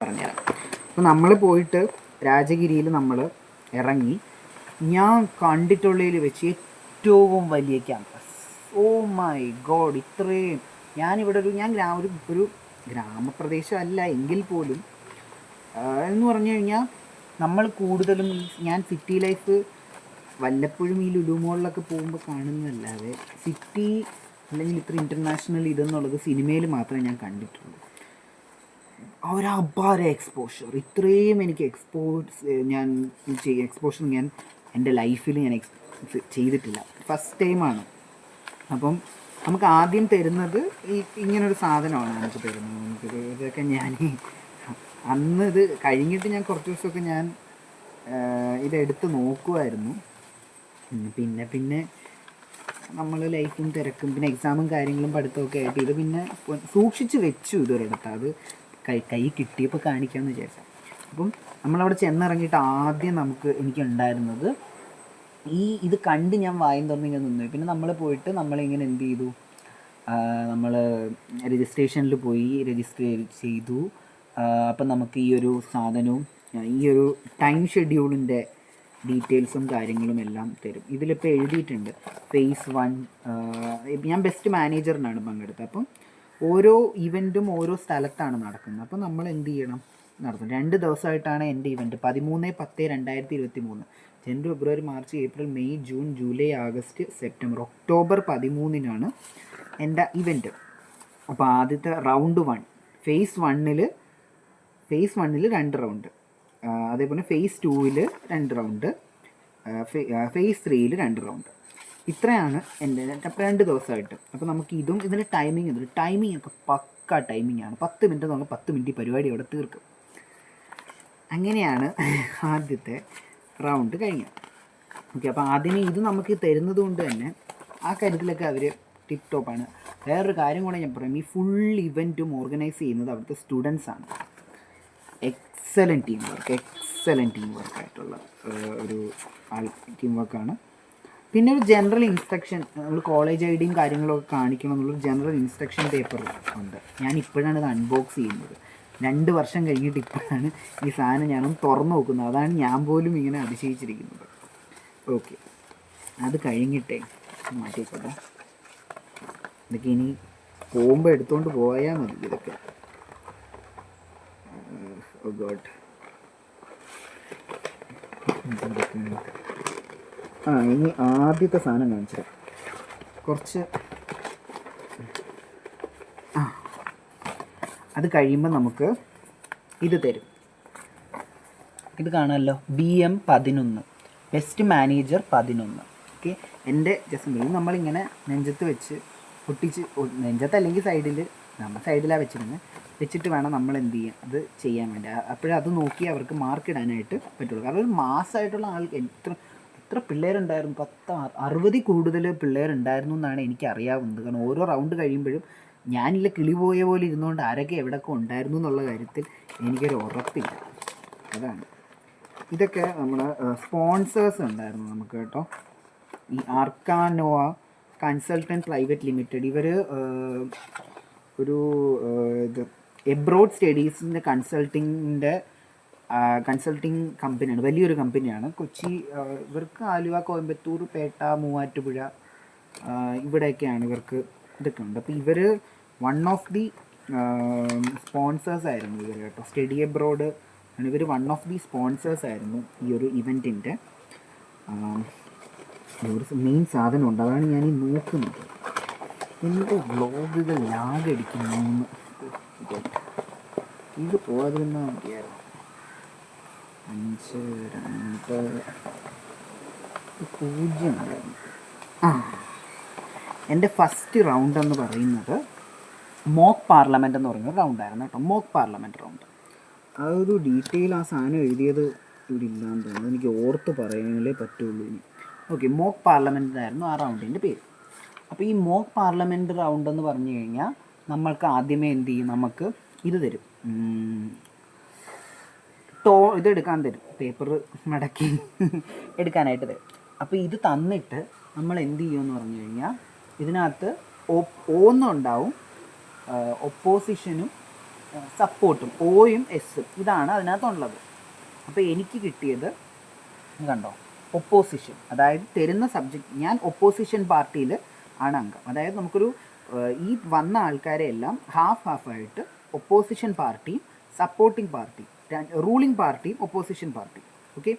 പറഞ്ഞുതരാം. അപ്പോൾ നമ്മൾ പോയിട്ട് രാജഗിരിയിൽ നമ്മൾ ഇറങ്ങി. ഞാൻ കണ്ടിട്ടുള്ളതിൽ വെച്ച് ഏറ്റവും വലിയ ക്യാമ്പസ്. ഓ മൈ ഗോഡ്, ഇത്രയും ഞാനിവിടെ ഒരു ഗ്രാമപ്രദേശമല്ല എങ്കിൽ പോലും എന്ന് പറഞ്ഞു കഴിഞ്ഞാൽ നമ്മൾ കൂടുതലും ഞാൻ സിറ്റി ലൈഫ് വല്ലപ്പോഴും ഈ ലുലു മോളിലൊക്കെ പോകുമ്പോൾ കാണുന്നതല്ലാതെ സിറ്റി അല്ലെങ്കിൽ ഇത്ര ഇൻ്റർനാഷണൽ ഇതെന്നുള്ളത് സിനിമയിൽ മാത്രമേ ഞാൻ കണ്ടിട്ടുള്ളൂ. ഒരപാര എക്സ്പോഷർ, ഇത്രയും എനിക്ക് എക്സ്പോഷർ ഞാൻ എൻ്റെ ലൈഫിൽ ഞാൻ ചെയ്തിട്ടില്ല. ഫസ്റ്റ് ടൈമാണ്. അപ്പം നമുക്ക് ആദ്യം തരുന്നത് ഇങ്ങനൊരു സാധനമാണ് നമുക്ക് തരുന്നത്. ഇതൊക്കെ ഞാൻ അന്ന് ഇത് കഴിഞ്ഞിട്ട് ഞാൻ കുറച്ച് ദിവസമൊക്കെ ഞാൻ ഇതെടുത്ത് നോക്കുമായിരുന്നു. പിന്നെ നമ്മൾ ലൈഫും തിരക്കും പിന്നെ എക്സാമും കാര്യങ്ങളും പഠിത്തമൊക്കെ ആയിട്ട് ഇത് പിന്നെ സൂക്ഷിച്ച് വെച്ചു ഇതൊരിടത്ത്. അത് കൈ കിട്ടിയപ്പോൾ കാണിക്കാമെന്ന് വിചാരിച്ചാൽ. അപ്പം നമ്മളവിടെ ചെന്നിറങ്ങിയിട്ട് ആദ്യം എനിക്കുണ്ടായിരുന്നത് ഇത് കണ്ട് ഞാൻ വായും തുറന്ന് ഇങ്ങനെ നിന്നു. പിന്നെ നമ്മൾ പോയിട്ട് നമ്മളിങ്ങനെ എന്ത് ചെയ്തു, നമ്മൾ രജിസ്ട്രേഷനിൽ പോയി രജിസ്റ്റർ ചെയ്തു. അപ്പം നമുക്ക് ഈ ഒരു സാധനവും ഈ ഒരു ടൈം ഷെഡ്യൂളിൻ്റെ ഡീറ്റെയിൽസും കാര്യങ്ങളും എല്ലാം തരും. ഇതിലിപ്പോൾ എഴുതിയിട്ടുണ്ട് ഫേസ് 1. ഞാൻ ബെസ്റ്റ് മാനേജറിനാണ് പങ്കെടുത്തത്. അപ്പം ഓരോ ഇവൻറ്റും ഓരോ സ്ഥലത്താണ് നടക്കുന്നത്. അപ്പം നമ്മൾ എന്ത് ചെയ്യണം, നടത്തും. 2 ദിവസമായിട്ടാണ് എൻ്റെ ഇവൻറ്റ്. 13/10/2023. ജനുവരി, ഫെബ്രുവരി, March, April, May, June, July, August, September, October 13-നാണ് എൻ്റെ ഇവൻറ്റ്. അപ്പോൾ ആദ്യത്തെ റൗണ്ട് 1 ഫേസ് 1-ൽ 2 റൗണ്ട്, അതേപോലെ ഫേസ് 2-ൽ 2 റൗണ്ട്, ഫേസ് 3-ൽ 2 റൗണ്ട്. ഇത്രയാണ് എൻ്റെ 2 ദിവസമായിട്ട്. അപ്പോൾ നമുക്ക് ഇതിൻ്റെ ടൈമിംഗ് ഒക്കെ പക്ക ടൈമിംഗാണ്. 10 മിനിറ്റ് എന്ന് പറഞ്ഞാൽ 10 മിനിറ്റ് പരിപാടി അവിടെ തീർക്കും. അങ്ങനെയാണ് ആദ്യത്തെ റൗണ്ട് കഴിഞ്ഞത്. ഓക്കെ, അപ്പോൾ ആദ്യമേ ഇത് നമുക്ക് തരുന്നത് കൊണ്ട് തന്നെ ആ കാര്യത്തിലൊക്കെ അവർ ടിപ്പ് ടോപ്പാണ്. വേറൊരു കാര്യം കൂടെ ഞാൻ പറയാം, ഈ ഫുൾ ഇവൻറ്റും ഓർഗനൈസ് ചെയ്യുന്നത് അവിടുത്തെ സ്റ്റുഡൻസാണ്. എക്സലൻറ്റ് ടീം വർക്കായിട്ടുള്ള ഒരു ടീം വർക്കാണ്. പിന്നെ ഒരു ജനറൽ ഇൻസ്ട്രക്ഷൻ, നമ്മൾ കോളേജ് ഐ ഡിയും കാര്യങ്ങളൊക്കെ കാണിക്കണം എന്നുള്ളൊരു ജനറൽ ഇൻസ്ട്രക്ഷൻ പേപ്പർ ഉണ്ട്. ഞാൻ ഇപ്പോഴാണ് ഇത് അൺബോക്സ് ചെയ്യുന്നത്. 2 വർഷം കഴിഞ്ഞിട്ട് ഇപ്പോഴാണ് ഈ സാധനം ഞാനൊന്ന് തുറന്നു നോക്കുന്നത്. അതാണ് ഞാൻ പോലും ഇങ്ങനെ അതിശയിച്ചിരിക്കുന്നത്. ഓക്കെ, അത് കഴിഞ്ഞിട്ടേ മാറ്റിക്കോട്ടെ. ഇതൊക്കെ ഇനി പോകുമ്പോൾ എടുത്തുകൊണ്ട് പോയാൽ മതി. ഇതൊക്കെ ഓ ഗോഡ്. ഇനി ആദ്യത്തെ സാധനം കാണിച്ചാൽ കുറച്ച് അത് കഴിയുമ്പോൾ നമുക്ക് ഇത് തരും. ഇത് കാണാമല്ലോ, BM 11 ബെസ്റ്റ് മാനേജർ 11. ഓക്കെ, എൻ്റെ ജസ്റ്റ് നമ്മളിങ്ങനെ നെഞ്ചത്ത് വെച്ച് ഒട്ടിച്ച്, നെഞ്ചത്ത് അല്ലെങ്കിൽ നമ്മൾ സൈഡിലാണ് വെച്ചിട്ട് വേണം നമ്മൾ എന്ത് ചെയ്യാം, അത് ചെയ്യാൻ വേണ്ടി. അപ്പോഴത് നോക്കി അവർക്ക് മാർക്ക് ഇടാനായിട്ട് പറ്റുള്ളൂ. കാരണം ഒരു മാസമായിട്ടുള്ള ആൾക്ക് എത്ര പിള്ളേരുണ്ടായിരുന്നു, 60 കൂടുതൽ പിള്ളേരുണ്ടായിരുന്നു എന്നാണ് എനിക്കറിയാവുന്നത്. കാരണം ഓരോ റൗണ്ട് കഴിയുമ്പോഴും ഞാനില്ല കിളി പോയ പോലെ ഇരുന്നുകൊണ്ട് ആരൊക്കെ എവിടെയൊക്കെ ഉണ്ടായിരുന്നു എന്നുള്ള കാര്യത്തിൽ എനിക്കൊരു ഉറപ്പില്ല. അതാണ്. ഇതൊക്കെ നമ്മുടെ സ്പോൺസേഴ്സ് ഉണ്ടായിരുന്നു നമുക്ക് കേട്ടോ. ഈ ആർക്കാനോവ കൺസൾട്ടൻറ്റ് പ്രൈവറ്റ് ലിമിറ്റഡ്, ഇവർ ഒരു എബ്രോഡ് സ്റ്റഡീസിൻ്റെ കൺസൾട്ടിങ് കമ്പനിയാണ്, വലിയൊരു കമ്പനിയാണ്. കൊച്ചി, ഇവർക്ക് ആലുവ, കോയമ്പത്തൂർ, പേട്ട, മൂവാറ്റുപുഴ ഇവിടെയൊക്കെയാണ് ഇവർക്ക് ഇതൊക്കെ ഉണ്ട്. അപ്പോൾ ഇവർ വൺ ഓഫ് ദി സ്പോൺസേഴ്സ് ആയിരുന്നു ഇവർ കേട്ടോ. സ്റ്റഡി എബ്രോഡ് ആണ് ഇവർ വൺ ഓഫ് ദി സ്പോൺസേഴ്സ് ആയിരുന്നു ഈ ഒരു ഇവൻറ്റിൻ്റെ. ഒരു മെയിൻ സാധനമുണ്ട്, അതാണ് ഞാൻ ഈ നോക്കുന്നത്. എൻ്റെ വ്ളോഗുകൾ ലാഗടിക്കുന്നു. ഇത് പോകാതിരുന്നാൽ മതിയായിരുന്നു. 5-2-0. എൻ്റെ ഫസ്റ്റ് റൗണ്ട് എന്ന് പറയുന്നത് മോക്ക് പാർലമെൻറ്റ് എന്ന് പറയുന്ന റൗണ്ടായിരുന്നു കേട്ടോ. Mock parliament round. ആ ഒരു ഡീറ്റെയിൽ ആ സാധനം എഴുതിയത് ഇവിടെ ഇല്ലാന്ന് തോന്നുന്നു, എനിക്ക് ഓർത്ത് പറയാനേ പറ്റുള്ളൂ ഇനി. ഓക്കെ, മോക്ക് പാർലമെൻറ്റ് ആയിരുന്നു ആ റൗണ്ടിൻ്റെ പേര്. അപ്പോൾ ഈ മോക്ക് പാർലമെൻറ്റ് റൗണ്ട് എന്ന് പറഞ്ഞു കഴിഞ്ഞാൽ നമ്മൾക്ക് ആദ്യമേ എന്ത് ചെയ്യും, നമുക്ക് ഇത് തരും, ഇതെടുക്കാൻ തരും, പേപ്പർ മടക്കി എടുക്കാനായിട്ട് തരും. അപ്പോൾ ഇത് തന്നിട്ട് നമ്മൾ എന്ത് ചെയ്യുമെന്ന് പറഞ്ഞു കഴിഞ്ഞാൽ ഇതിനകത്ത് ഒന്നും ഉണ്ടാവും, ഒപ്പോസിഷനും സപ്പോർട്ടും, ഒയും എസ്സും ഇതാണ് അതിനകത്തുള്ളത്. അപ്പോൾ എനിക്ക് കിട്ടിയത് കണ്ടോ, ഒപ്പോസിഷൻ. അതായത് തരുന്ന സബ്ജക്റ്റ്, ഞാൻ ഒപ്പോസിഷൻ പാർട്ടിയിൽ ആണ് അംഗം. അതായത് നമുക്കൊരു ഈ വന്ന ആൾക്കാരെ എല്ലാം ഹാഫായിട്ട് ഒപ്പോസിഷൻ പാർട്ടിയും സപ്പോർട്ടിംഗ് പാർട്ടി, റൂളിംഗ് പാർട്ടിയും ഒപ്പോസിഷൻ പാർട്ടി, ഓക്കെ,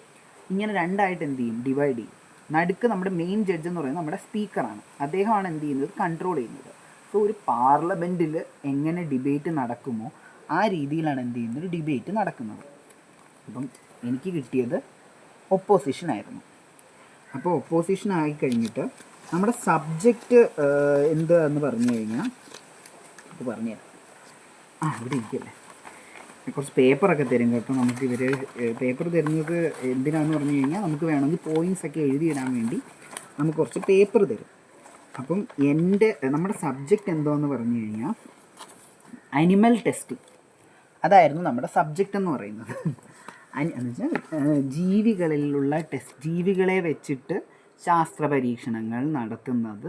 ഇങ്ങനെ രണ്ടായിട്ട് എന്ത് ചെയ്യും, ഡിവൈഡ് ചെയ്യും. നടുക്ക് നമ്മുടെ മെയിൻ ജഡ്ജ് എന്ന് പറയുന്നത് നമ്മുടെ സ്പീക്കറാണ്. അദ്ദേഹമാണ് എന്ത് ചെയ്യുന്നത്, കൺട്രോൾ ചെയ്യുന്നത്. സോ ഒരു പാർലമെൻറ്റിൽ എങ്ങനെ ഡിബേറ്റ് നടക്കുമോ ആ രീതിയിലാണ് എന്ത് ചെയ്യുന്നത്, ഡിബേറ്റ് നടക്കുന്നത്. അപ്പം എനിക്ക് കിട്ടിയത് ഒപ്പോസിഷൻ ആയിരുന്നു. അപ്പോൾ ഒപ്പോസിഷൻ ആയിക്കഴിഞ്ഞിട്ട് നമ്മുടെ സബ്ജക്റ്റ് എന്താന്ന് പറഞ്ഞു കഴിഞ്ഞാൽ, അപ്പോൾ പറഞ്ഞുതരാം. ഇവിടെ ഇരിക്കല്ലേ, കുറച്ച് പേപ്പറൊക്കെ തരും കേട്ടോ നമുക്ക്. ഇവർ പേപ്പർ തരുന്നത് എന്തിനാണെന്ന് പറഞ്ഞു കഴിഞ്ഞാൽ, നമുക്ക് വേണമെങ്കിൽ പോയിൻറ്റ്സൊക്കെ എഴുതിയിടാൻ വേണ്ടി നമുക്ക് കുറച്ച് പേപ്പർ തരും. അപ്പം നമ്മുടെ സബ്ജക്റ്റ് എന്തോന്ന് പറഞ്ഞു കഴിഞ്ഞാൽ അനിമൽ ടെസ്റ്റിംഗ്. അതായിരുന്നു നമ്മുടെ സബ്ജക്റ്റ് എന്ന് പറയുന്നത്. എന്ന് വെച്ചാൽ ജീവികളിലുള്ള ജീവികളെ വെച്ചിട്ട് ശാസ്ത്ര പരീക്ഷണങ്ങൾ നടത്തുന്നത്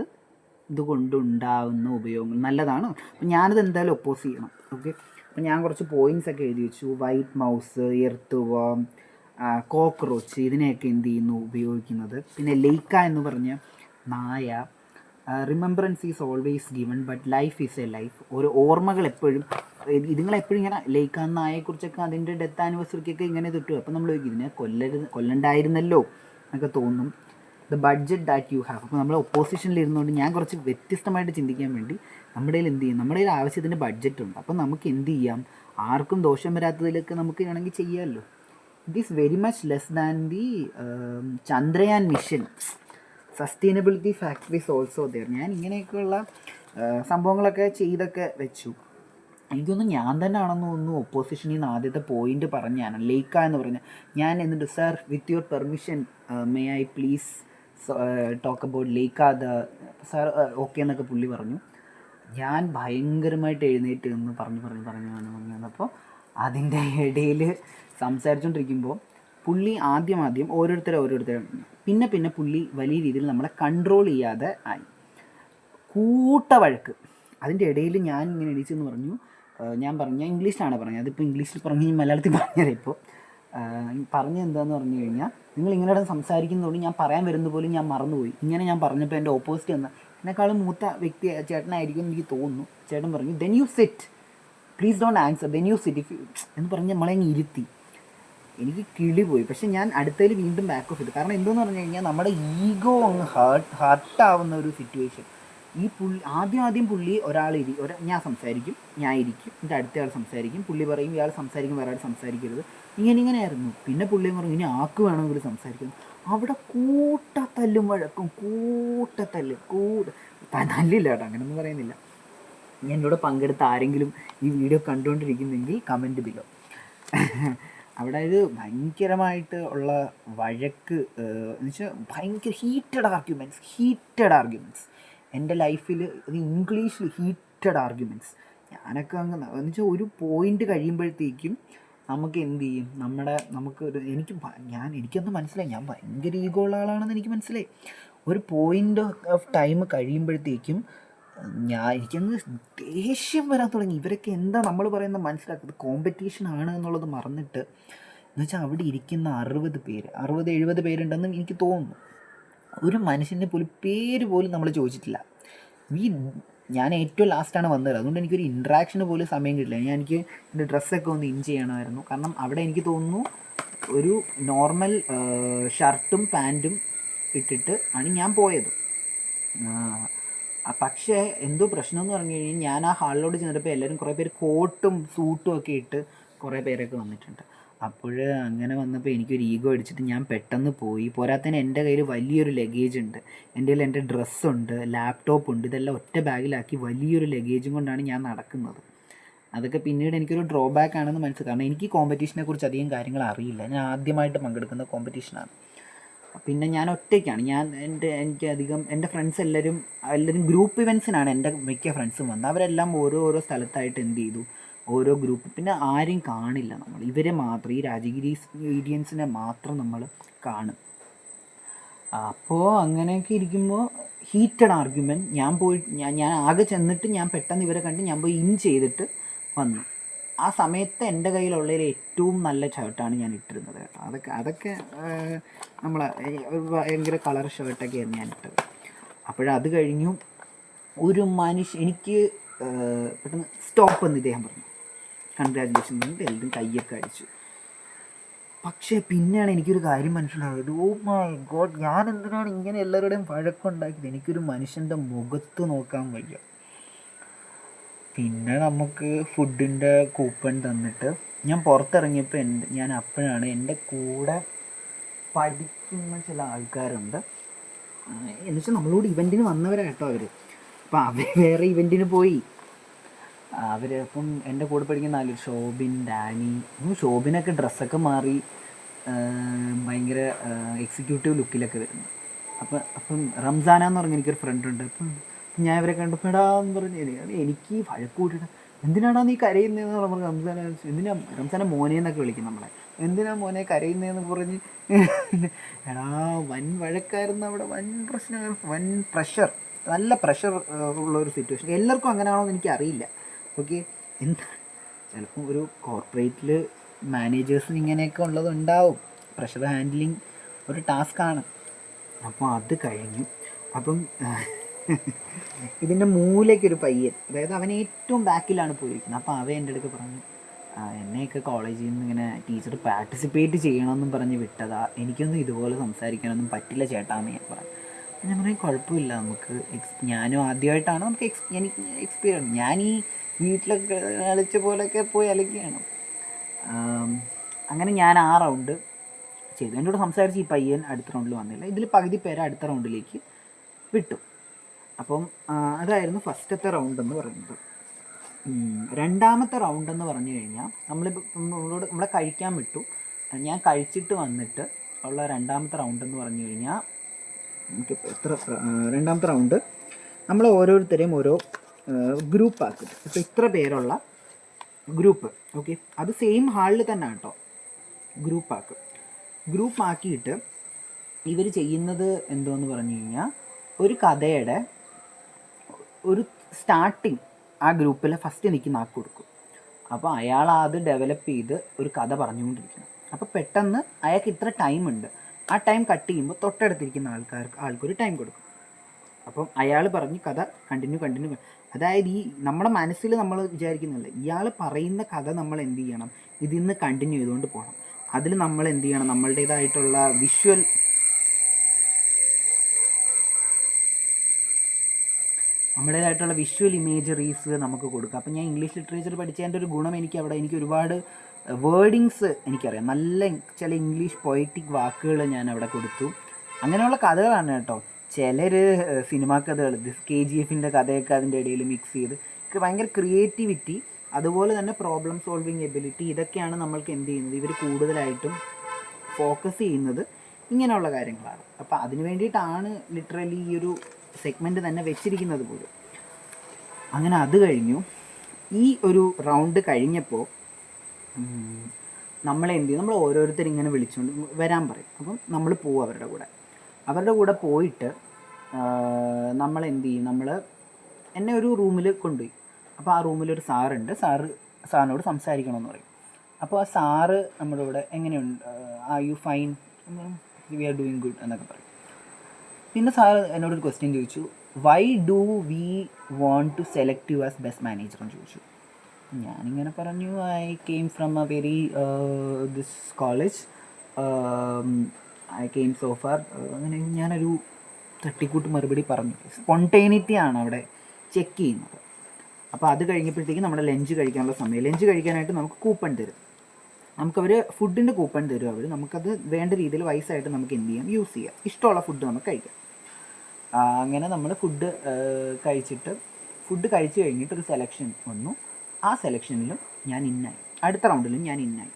ഇതുകൊണ്ടുണ്ടാവുന്ന ഉപയോഗങ്ങൾ നല്ലതാണ്. അപ്പം ഞാനത് എന്തായാലും ഒപ്പോസ് ചെയ്യണം, ഓക്കെ. അപ്പം ഞാൻ കുറച്ച് പോയിൻറ്റ്സൊക്കെ എഴുതി വെച്ചു. വൈറ്റ് മൗസ്, എർത്ത് വർം, കോക്രോച്ച്, ഇതിനെയൊക്കെ എന്ത് ചെയ്യുന്നു, ഉപയോഗിക്കുന്നത്. പിന്നെ ലെയ്ക്ക എന്ന് പറഞ്ഞ നായ, remembrance is always given but life is A life. ഒരു ഓർമ്മകൾ എപ്പോഴും, ഇതുങ്ങളെപ്പോഴും ഇങ്ങനെ ലെയ്ക്ക നായെക്കുറിച്ചൊക്കെ അതിൻ്റെ ഡെത്ത് ആനിവേഴ്സറിക്കൊക്കെ ഇങ്ങനെ തൊട്ടു. അപ്പം നമ്മൾ ഇതിനെ കൊല്ലണ്ടായിരുന്നല്ലോ എന്നൊക്കെ തോന്നും. The budget that you have. അപ്പോൾ നമ്മൾ ഒപ്പോസിഷനിൽ ഇരുന്നുകൊണ്ട് ഞാൻ കുറച്ച് വ്യത്യസ്തമായിട്ട് ചിന്തിക്കാൻ വേണ്ടി നമ്മുടെ കയ്യിൽ എന്ത് ചെയ്യും, നമ്മുടെ കയ്യിൽ ആവശ്യത്തിന് ബഡ്ജറ്റ് ഉണ്ട്. അപ്പം നമുക്ക് എന്ത് ചെയ്യാം, ആർക്കും ദോഷം വരാത്തതിലൊക്കെ നമുക്ക് വേണമെങ്കിൽ ചെയ്യാമല്ലോ. It is very much less than the Chandrayaan mission. Sustainability factor is also there. ഞാൻ ഇങ്ങനെയൊക്കെയുള്ള സംഭവങ്ങളൊക്കെ ചെയ്തൊക്കെ വെച്ചു. എനിക്കൊന്നും ഞാൻ തന്നെ ആണെന്ന് തോന്നുന്നു ഒപ്പോസിഷനിൽ നിന്ന് ആദ്യത്തെ പോയിന്റ് പറഞ്ഞാണ് ലെയ്ക്ക എന്ന് പറഞ്ഞാൽ. ഞാൻ എന്നിട്ട് sir with your permission may I please talk about Laika sir okay എന്നൊക്കെ പുള്ളി പറഞ്ഞു. ഞാൻ ഭയങ്കരമായിട്ട് എഴുന്നേറ്റ് എന്ന് പറഞ്ഞു വന്നപ്പോൾ അതിൻ്റെ ഇടയിൽ സംസാരിച്ചുകൊണ്ടിരിക്കുമ്പോൾ പുള്ളി ആദ്യം ഓരോരുത്തരെ പിന്നെ പുള്ളി വലിയ രീതിയിൽ നമ്മളെ കൺട്രോൾ ചെയ്യാതെ ആയി. കൂട്ടവഴക്ക്. അതിൻ്റെ ഇടയിൽ ഞാൻ ഇങ്ങനെ എണീച്ചെന്ന് പറഞ്ഞു. ഞാൻ ഇംഗ്ലീഷിലാണ് പറഞ്ഞത്. അതിപ്പോൾ ഇംഗ്ലീഷിൽ പറഞ്ഞ് മലയാളത്തിൽ പറഞ്ഞത്. ഇപ്പോൾ പറഞ്ഞത് എന്താണെന്ന് പറഞ്ഞു കഴിഞ്ഞാൽ, നിങ്ങൾ ഇങ്ങനെ സംസാരിക്കുന്നതുകൊണ്ട് ഞാൻ പറയാൻ വരുന്ന പോലും ഞാൻ മറന്നുപോയി. ഇങ്ങനെ ഞാൻ പറഞ്ഞപ്പോൾ എൻ്റെ ഓപ്പോസിറ്റ് വന്ന എന്നെക്കാളും മൂത്ത വ്യക്തി ചേട്ടനായിരിക്കും എനിക്ക് തോന്നുന്നു. ചേട്ടൻ പറഞ്ഞു then you sit, please don't answer, then you sit എന്ന് പറഞ്ഞ് നമ്മളെ അങ്ങ് ഇരുത്തി. എനിക്ക് കിളി പോയി. പക്ഷേ ഞാൻ അടുത്തതിൽ വീണ്ടും ബാക്ക് ഓഫ് ചെയ്തു. കാരണം എന്തെന്ന് പറഞ്ഞു കഴിഞ്ഞാൽ നമ്മുടെ ഈഗോ അങ്ങ് ഹർട്ടാവുന്ന ഒരു സിറ്റുവേഷൻ. ആദ്യം പുള്ളി ഞാൻ സംസാരിക്കും, ഞാൻ ഇരിക്കും, എൻ്റെ അടുത്ത ആൾ സംസാരിക്കും, പുള്ളി പറയും ഇയാൾ സംസാരിക്കും, വേറെ ആൾ സംസാരിക്കരുത്, ഇങ്ങനെയായിരുന്നു. പിന്നെ പുള്ളി പറഞ്ഞു ഇനി ആക്ക് വേണമെങ്കിൽ സംസാരിക്കുന്നു. അവിടെ കൂട്ടത്തല്ലും വഴക്കും, തല്ലില്ല കേട്ടോ, അങ്ങനെയൊന്നും പറയുന്നില്ല. ഞാൻ എന്നോട് പങ്കെടുത്ത ആരെങ്കിലും ഈ വീഡിയോ കണ്ടുകൊണ്ടിരിക്കുന്നെങ്കിൽ കമൻറ്റ് ബിലോ. അവിടെ ഇത് ഭയങ്കരമായിട്ട് ഉള്ള വഴക്ക് എന്ന് വെച്ചാൽ ഭയങ്കര ഹീറ്റഡ് ആർഗ്യുമെൻറ്റ്സ്. എൻ്റെ ലൈഫിൽ ഇത് ഇംഗ്ലീഷിൽ ഹീറ്റഡ് ആർഗ്യുമെൻറ്റ്സ്. ഞാനൊക്കെ അങ്ങ് എന്ന് വെച്ചാൽ ഒരു പോയിൻ്റ് കഴിയുമ്പോഴത്തേക്കും നമുക്ക് എന്ത് ചെയ്യും, എനിക്കൊന്ന് മനസ്സിലായി, ഞാൻ ഭയങ്കര ഈഗോ ഉള്ള ആളാണെന്ന് എനിക്ക് മനസ്സിലായി. ഒരു പോയിൻ്റ് ഓഫ് ടൈം കഴിയുമ്പോഴത്തേക്കും എനിക്കങ്ങ് ദേഷ്യം വരാൻ തുടങ്ങി. ഇവരൊക്കെ എന്താ നമ്മൾ പറയുന്നത് മനസ്സിലാക്കുന്നത്, കോമ്പറ്റീഷൻ ആണ് എന്നുള്ളത് മറന്നിട്ട്. എന്ന് വെച്ചാൽ അവിടെ ഇരിക്കുന്ന 60-70 പേരുണ്ടെന്ന് എനിക്ക് തോന്നുന്നു. ഒരു മനുഷ്യൻ്റെ പോലും പേര് പോലും നമ്മൾ ചോദിച്ചിട്ടില്ല. ഞാൻ ഏറ്റവും ലാസ്റ്റാണ് വന്നത്, അതുകൊണ്ട് എനിക്കൊരു ഇൻട്രാക്ഷന് പോലും സമയം കിട്ടില്ല. എനിക്ക് എൻ്റെ ഡ്രസ്സൊക്കെ ഒന്ന് ഇൻ ചെയ്യണമായിരുന്നു. കാരണം അവിടെ എനിക്ക് തോന്നുന്നു ഒരു നോർമൽ ഷർട്ടും പാൻറ്റും ഇട്ടിട്ട് ആണ് ഞാൻ പോയത്. പക്ഷേ എന്തോ പ്രശ്നമെന്ന് പറഞ്ഞു കഴിഞ്ഞാൽ ഞാൻ ആ ഹാളിലോട്ട് ചെന്നപ്പോൾ എല്ലാവരും കുറേ പേര് കോട്ടും സൂട്ടും ഒക്കെ ഇട്ട് കുറേ പേരൊക്കെ വന്നിട്ടുണ്ട്. അപ്പോൾ അങ്ങനെ വന്നപ്പോൾ എനിക്കൊരു ഈഗോ അടിച്ചിട്ട് ഞാൻ പെട്ടെന്ന് പോയി. പോരാത്തതിന് എൻ്റെ കയ്യിൽ വലിയൊരു ലഗേജ് ഉണ്ട്, എൻ്റെ കയ്യിൽ എൻ്റെ ഡ്രസ്സുണ്ട്, ലാപ്ടോപ്പ് ഉണ്ട്, ഇതെല്ലാം ഒറ്റ ബാഗിലാക്കി വലിയൊരു ലഗേജും കൊണ്ടാണ് ഞാൻ നടക്കുന്നത്. അതൊക്കെ പിന്നീട് എനിക്കൊരു ഡ്രോബാക്ക് ആണെന്ന് മനസ്സിലായി. കാരണം എനിക്ക് കോമ്പറ്റീഷനെ കുറിച്ച് അധികം കാര്യങ്ങൾ അറിയില്ല. ഞാൻ ആദ്യമായിട്ട് പങ്കെടുക്കുന്ന കോമ്പറ്റീഷനാണ്. പിന്നെ ഞാൻ ഒറ്റയ്ക്കാണ്. എനിക്കധികം എൻ്റെ ഫ്രണ്ട്സ് എല്ലാവരും ഗ്രൂപ്പ് ഇവൻസിനാണ് എൻ്റെ മിക്ക ഫ്രണ്ട്സും വന്നത്. അവരെല്ലാം ഓരോ സ്ഥലത്തായിട്ട് എന്ത് ചെയ്തു, ഓരോ ഗ്രൂപ്പ്. പിന്നെ ആരെയും കാണില്ല നമ്മൾ, ഇവരെ മാത്രം, ഈ രാജഗിരി മീഡിയൻസിനെ മാത്രം നമ്മൾ കാണും. അപ്പോൾ അങ്ങനെയൊക്കെ ഇരിക്കുമ്പോൾ ഹീറ്റഡ് ആർഗ്യുമെൻറ്റ്. ഞാൻ ആകെ ചെന്നിട്ട് ഞാൻ പെട്ടെന്ന് ഇവരെ കണ്ട് ഞാൻ പോയി ഇൻ ചെയ്തിട്ട് വന്നു. ആ സമയത്ത് എൻ്റെ കയ്യിലുള്ളതിൽ ഏറ്റവും നല്ല ഷർട്ടാണ് ഞാൻ ഇട്ടിരുന്നത് കേട്ടോ. അതൊക്കെ നമ്മളെ ഭയങ്കര കളർ ഷർട്ടൊക്കെയായിരുന്നു ഞാൻ ഇട്ടത്. അപ്പോഴത് കഴിഞ്ഞു ഒരു എനിക്ക് പെട്ടെന്ന് സ്റ്റോപ്പ് എന്ന് ഇദ്ദേഹം പറഞ്ഞു, കൺഗ്രാജുലേഷൻ പറഞ്ഞിട്ട് എല്ലാവരും കയ്യൊക്കെ അടിച്ചു. പക്ഷേ പിന്നെയാണ് എനിക്കൊരു കാര്യം മനസ്സിലായത്, ഓ മൈ ഗോഡ്, ഞാൻ എന്തിനാണ് ഇങ്ങനെ എല്ലാവരുടെയും വഴക്കുണ്ടാക്കിയത്? എനിക്കൊരു മനുഷ്യൻ്റെ മുഖത്ത് നോക്കാൻ വയ്യ. പിന്നെ നമുക്ക് ഫുഡിൻ്റെ കൂപ്പൺ തന്നിട്ട് ഞാൻ പുറത്തിറങ്ങിയപ്പോൾ ഞാൻ അപ്പോഴാണ് എൻ്റെ കൂടെ പഠിക്കുന്ന ചില ആൾക്കാരുണ്ട്, എന്നുവെച്ചാൽ നമ്മളോട് ഇവൻറ്റിന് വന്നവരാട്ടോ അവർ. അപ്പം അവർ വേറെ ഇവൻറ്റിന് പോയി. അപ്പം എൻ്റെ കൂടെ പഠിക്കുന്ന ആൾ ഷോബിൻ, ഡാനി. ഷോബിനൊക്കെ ഡ്രസ്സൊക്കെ മാറി ഭയങ്കര എക്സിക്യൂട്ടീവ് ലുക്കിലൊക്കെ വരുന്നു. അപ്പം റംസാന എന്ന് പറഞ്ഞ എനിക്കൊരു ഫ്രണ്ടുണ്ട്. അപ്പം ഞാൻ ഇവരെ കണ്ടപ്പോൾ എടാന്ന് പറഞ്ഞ് എനിക്ക് വഴക്ക് കൂട്ടിയിട്ട്, എന്തിനാടാ നീ കരയുന്നതെന്ന് പറഞ്ഞു. എന്തിനാ റംസാന മോനെന്നൊക്കെ വിളിക്കും നമ്മളെ, എന്തിനാ മോനെ കരയുന്നതെന്ന് പറഞ്ഞ് എടാ വൻ വഴക്കായിരുന്നു അവിടെ, വൻ പ്രശ്നങ്ങൾ, വൻ പ്രഷർ, നല്ല പ്രഷർ ഉള്ളൊരു സിറ്റുവേഷൻ. എല്ലാവർക്കും അങ്ങനെയാണോ എന്ന് എനിക്കറിയില്ല. ഓക്കെ, എന്താ ചിലപ്പം ഒരു കോർപ്പറേറ്റിൽ മാനേജേഴ്സിന് ഇങ്ങനെയൊക്കെ ഉള്ളതുണ്ടാവും. പ്രഷർ ഹാൻഡ്ലിങ് ഒരു ടാസ്ക്കാണ്. അപ്പോൾ അത് കഴിഞ്ഞു. അപ്പം ഇതിൻ്റെ മൂലയ്ക്കൊരു പയ്യൻ, അതായത് അവൻ ഏറ്റവും ബാക്കിലാണ് പോയിരിക്കുന്നത്. അപ്പോൾ അവൻ എൻ്റെ അടുത്ത് പറഞ്ഞു, എന്നെയൊക്കെ കോളേജിൽ നിന്ന് ഇങ്ങനെ ടീച്ചർ പാർട്ടിസിപ്പേറ്റ് ചെയ്യണമെന്നും പറഞ്ഞ് വിട്ടതാ, എനിക്കൊന്നും ഇതുപോലെ സംസാരിക്കാനൊന്നും പറ്റില്ല ചേട്ടാന്ന് ഞാൻ പറഞ്ഞു. ഞാൻ പറയും കുഴപ്പമില്ല, നമുക്ക് ഞാനും ആദ്യമായിട്ടാണ്, നമുക്ക് എനിക്ക് എക്സ്പീരിയൻസ്, ഞാൻ ഈ വീട്ടിലൊക്കെ കളിച്ച പോലെയൊക്കെ പോയി അലക്കുകയാണ്. അങ്ങനെ ഞാൻ ആ റൗണ്ട് ചെയ്തു. എൻ്റെ കൂടെ സംസാരിച്ച് ഈ പയ്യൻ അടുത്ത റൗണ്ടിൽ വന്നില്ല. ഇതിൽ പകുതി പേരെ അടുത്ത റൗണ്ടിലേക്ക് വിട്ടു. അപ്പം അതായിരുന്നു ഫസ്റ്റത്തെ റൗണ്ട് എന്ന് പറയുന്നത്. രണ്ടാമത്തെ റൗണ്ട് എന്ന് പറഞ്ഞു കഴിഞ്ഞാൽ നമ്മളെ കഴിക്കാൻ വിട്ടു. ഞാൻ കഴിച്ചിട്ട് വന്നിട്ട് ഉള്ള രണ്ടാമത്തെ റൗണ്ട് എന്ന് പറഞ്ഞു കഴിഞ്ഞാൽ രണ്ടാമത്തെ റൗണ്ട് നമ്മൾ ഓരോരുത്തരെയും ഓരോ ഗ്രൂപ്പാക്കും. ഇപ്പോൾ ഇത്ര പേരുള്ള ഗ്രൂപ്പ്, ഓക്കെ, അത് സെയിം ഹാളിൽ തന്നെ കേട്ടോ, ഗ്രൂപ്പാക്കിയിട്ട് ഇവർ ചെയ്യുന്നത് എന്തോന്ന് പറഞ്ഞു കഴിഞ്ഞാൽ, ഒരു കഥയുടെ ഒരു സ്റ്റാർട്ടിങ് ആ ഗ്രൂപ്പിൽ ഫസ്റ്റ് നിൽക്കുന്ന ആൾക്ക് കൊടുക്കും. അപ്പോൾ അയാൾ അത് ഡെവലപ്പ് ചെയ്ത് ഒരു കഥ പറഞ്ഞുകൊണ്ടിരിക്കണം. അപ്പോൾ പെട്ടെന്ന് അയാൾക്ക് ഇത്ര ടൈമുണ്ട്, ആ ടൈം കട്ട് ചെയ്യുമ്പോൾ തൊട്ടടുത്തിരിക്കുന്ന ആൾക്കൊരു ടൈം കൊടുക്കും. അപ്പം അയാൾ പറഞ്ഞ് കഥ കണ്ടിന്യൂ. അതായത് ഈ നമ്മുടെ മനസ്സിൽ നമ്മൾ വിചാരിക്കുന്നില്ല, ഇയാൾ പറയുന്ന കഥ നമ്മൾ എന്ത് ചെയ്യണം, ഇതിൽ നിന്ന് കണ്ടിന്യൂ ചെയ്തുകൊണ്ട് പോകണം. അതിൽ നമ്മൾ എന്ത് ചെയ്യണം, നമ്മളുടേതായിട്ടുള്ള വിഷ്വൽ ഇമേജറീസ് നമുക്ക് കൊടുക്കുക. അപ്പം ഞാൻ ഇംഗ്ലീഷ് ലിറ്ററേച്ചർ പഠിച്ചതിൻ്റെ ഒരു ഗുണം എനിക്ക് ഒരുപാട് വേർഡിങ്സ് എനിക്കറിയാം. നല്ല ചില ഇംഗ്ലീഷ് പൊയറ്റിക് വാക്കുകൾ ഞാൻ അവിടെ കൊടുത്തു. അങ്ങനെയുള്ള കഥകളാണ് കേട്ടോ. ചിലർ സിനിമാ കഥകൾ, KGF കഥയൊക്കെ അതിൻ്റെ ഇടയിൽ മിക്സ് ചെയ്ത് ഭയങ്കര ക്രിയേറ്റിവിറ്റി, അതുപോലെ തന്നെ പ്രോബ്ലം സോൾവിങ് എബിലിറ്റി, ഇതൊക്കെയാണ് നമ്മൾക്ക് എന്ത് ചെയ്യുന്നത്, ഇവർ കൂടുതലായിട്ടും ഫോക്കസ് ചെയ്യുന്നത് ഇങ്ങനെയുള്ള കാര്യങ്ങളാണ്. അപ്പോൾ അതിന് വേണ്ടിയിട്ടാണ് ലിറ്ററലി ഈ ഒരു സെഗ്മെൻറ്റ് തന്നെ വെച്ചിരിക്കുന്നത് പോലും. അങ്ങനെ അത് കഴിഞ്ഞു. ഈ ഒരു റൗണ്ട് കഴിഞ്ഞപ്പോൾ നമ്മളെന്ത് ചെയ്യും, നമ്മൾ ഓരോരുത്തരും ഇങ്ങനെ വിളിച്ചുകൊണ്ട് വരാൻ പറയും. അപ്പം നമ്മൾ പോവും അവരുടെ കൂടെ പോയിട്ട് നമ്മളെന്ത് ചെയ്യും, എന്നെ ഒരു റൂമിൽ കൊണ്ടുപോയി. അപ്പോൾ ആ റൂമിലൊരു സാറുണ്ട്, സാറിനോട് സംസാരിക്കണമെന്ന് പറയും. അപ്പോൾ ആ സാറ് നമ്മുടെ കൂടെ എങ്ങനെയുണ്ട്, are you fine, we are doing good എന്നൊക്കെ പറയും. പിന്നെ സാറ് എന്നോടൊരു ക്വസ്റ്റ്യൻ ചോദിച്ചു, why do we want to select you as best manager എന്ന് ചോദിച്ചു. ഞാനിങ്ങനെ പറഞ്ഞു, I came from a very this college, I came so far. അങ്ങനെ ഞാനൊരു തട്ടിക്കൂട്ട് മറുപടി പറഞ്ഞു. സ്പോണ്ടേനിറ്റിയാണ് അവിടെ ചെക്ക് ചെയ്യുന്നത്. അപ്പോൾ അത് കഴിഞ്ഞപ്പോഴത്തേക്കും നമ്മുടെ ലഞ്ച് കഴിക്കാനുള്ള സമയം. ലഞ്ച് കഴിക്കാനായിട്ട് നമുക്ക് കൂപ്പൺ തരും. നമുക്കവർ ഫുഡിൻ്റെ കൂപ്പൺ തരും അവർ. നമുക്കത് വേണ്ട രീതിയിൽ വയസ്സായിട്ട് നമുക്ക് എന്ത് ചെയ്യാം, യൂസ് ചെയ്യാം. ഇഷ്ടമുള്ള ഫുഡ് നമുക്ക് കഴിക്കാം. അങ്ങനെ നമ്മൾ ഫുഡ് കഴിച്ച് കഴിഞ്ഞിട്ട് ഒരു സെലക്ഷൻ വന്നു. ആ സെലക്ഷനിലും ഞാൻ ഇന്നായി. അടുത്ത റൗണ്ടിലും ഞാൻ ഇന്നായി.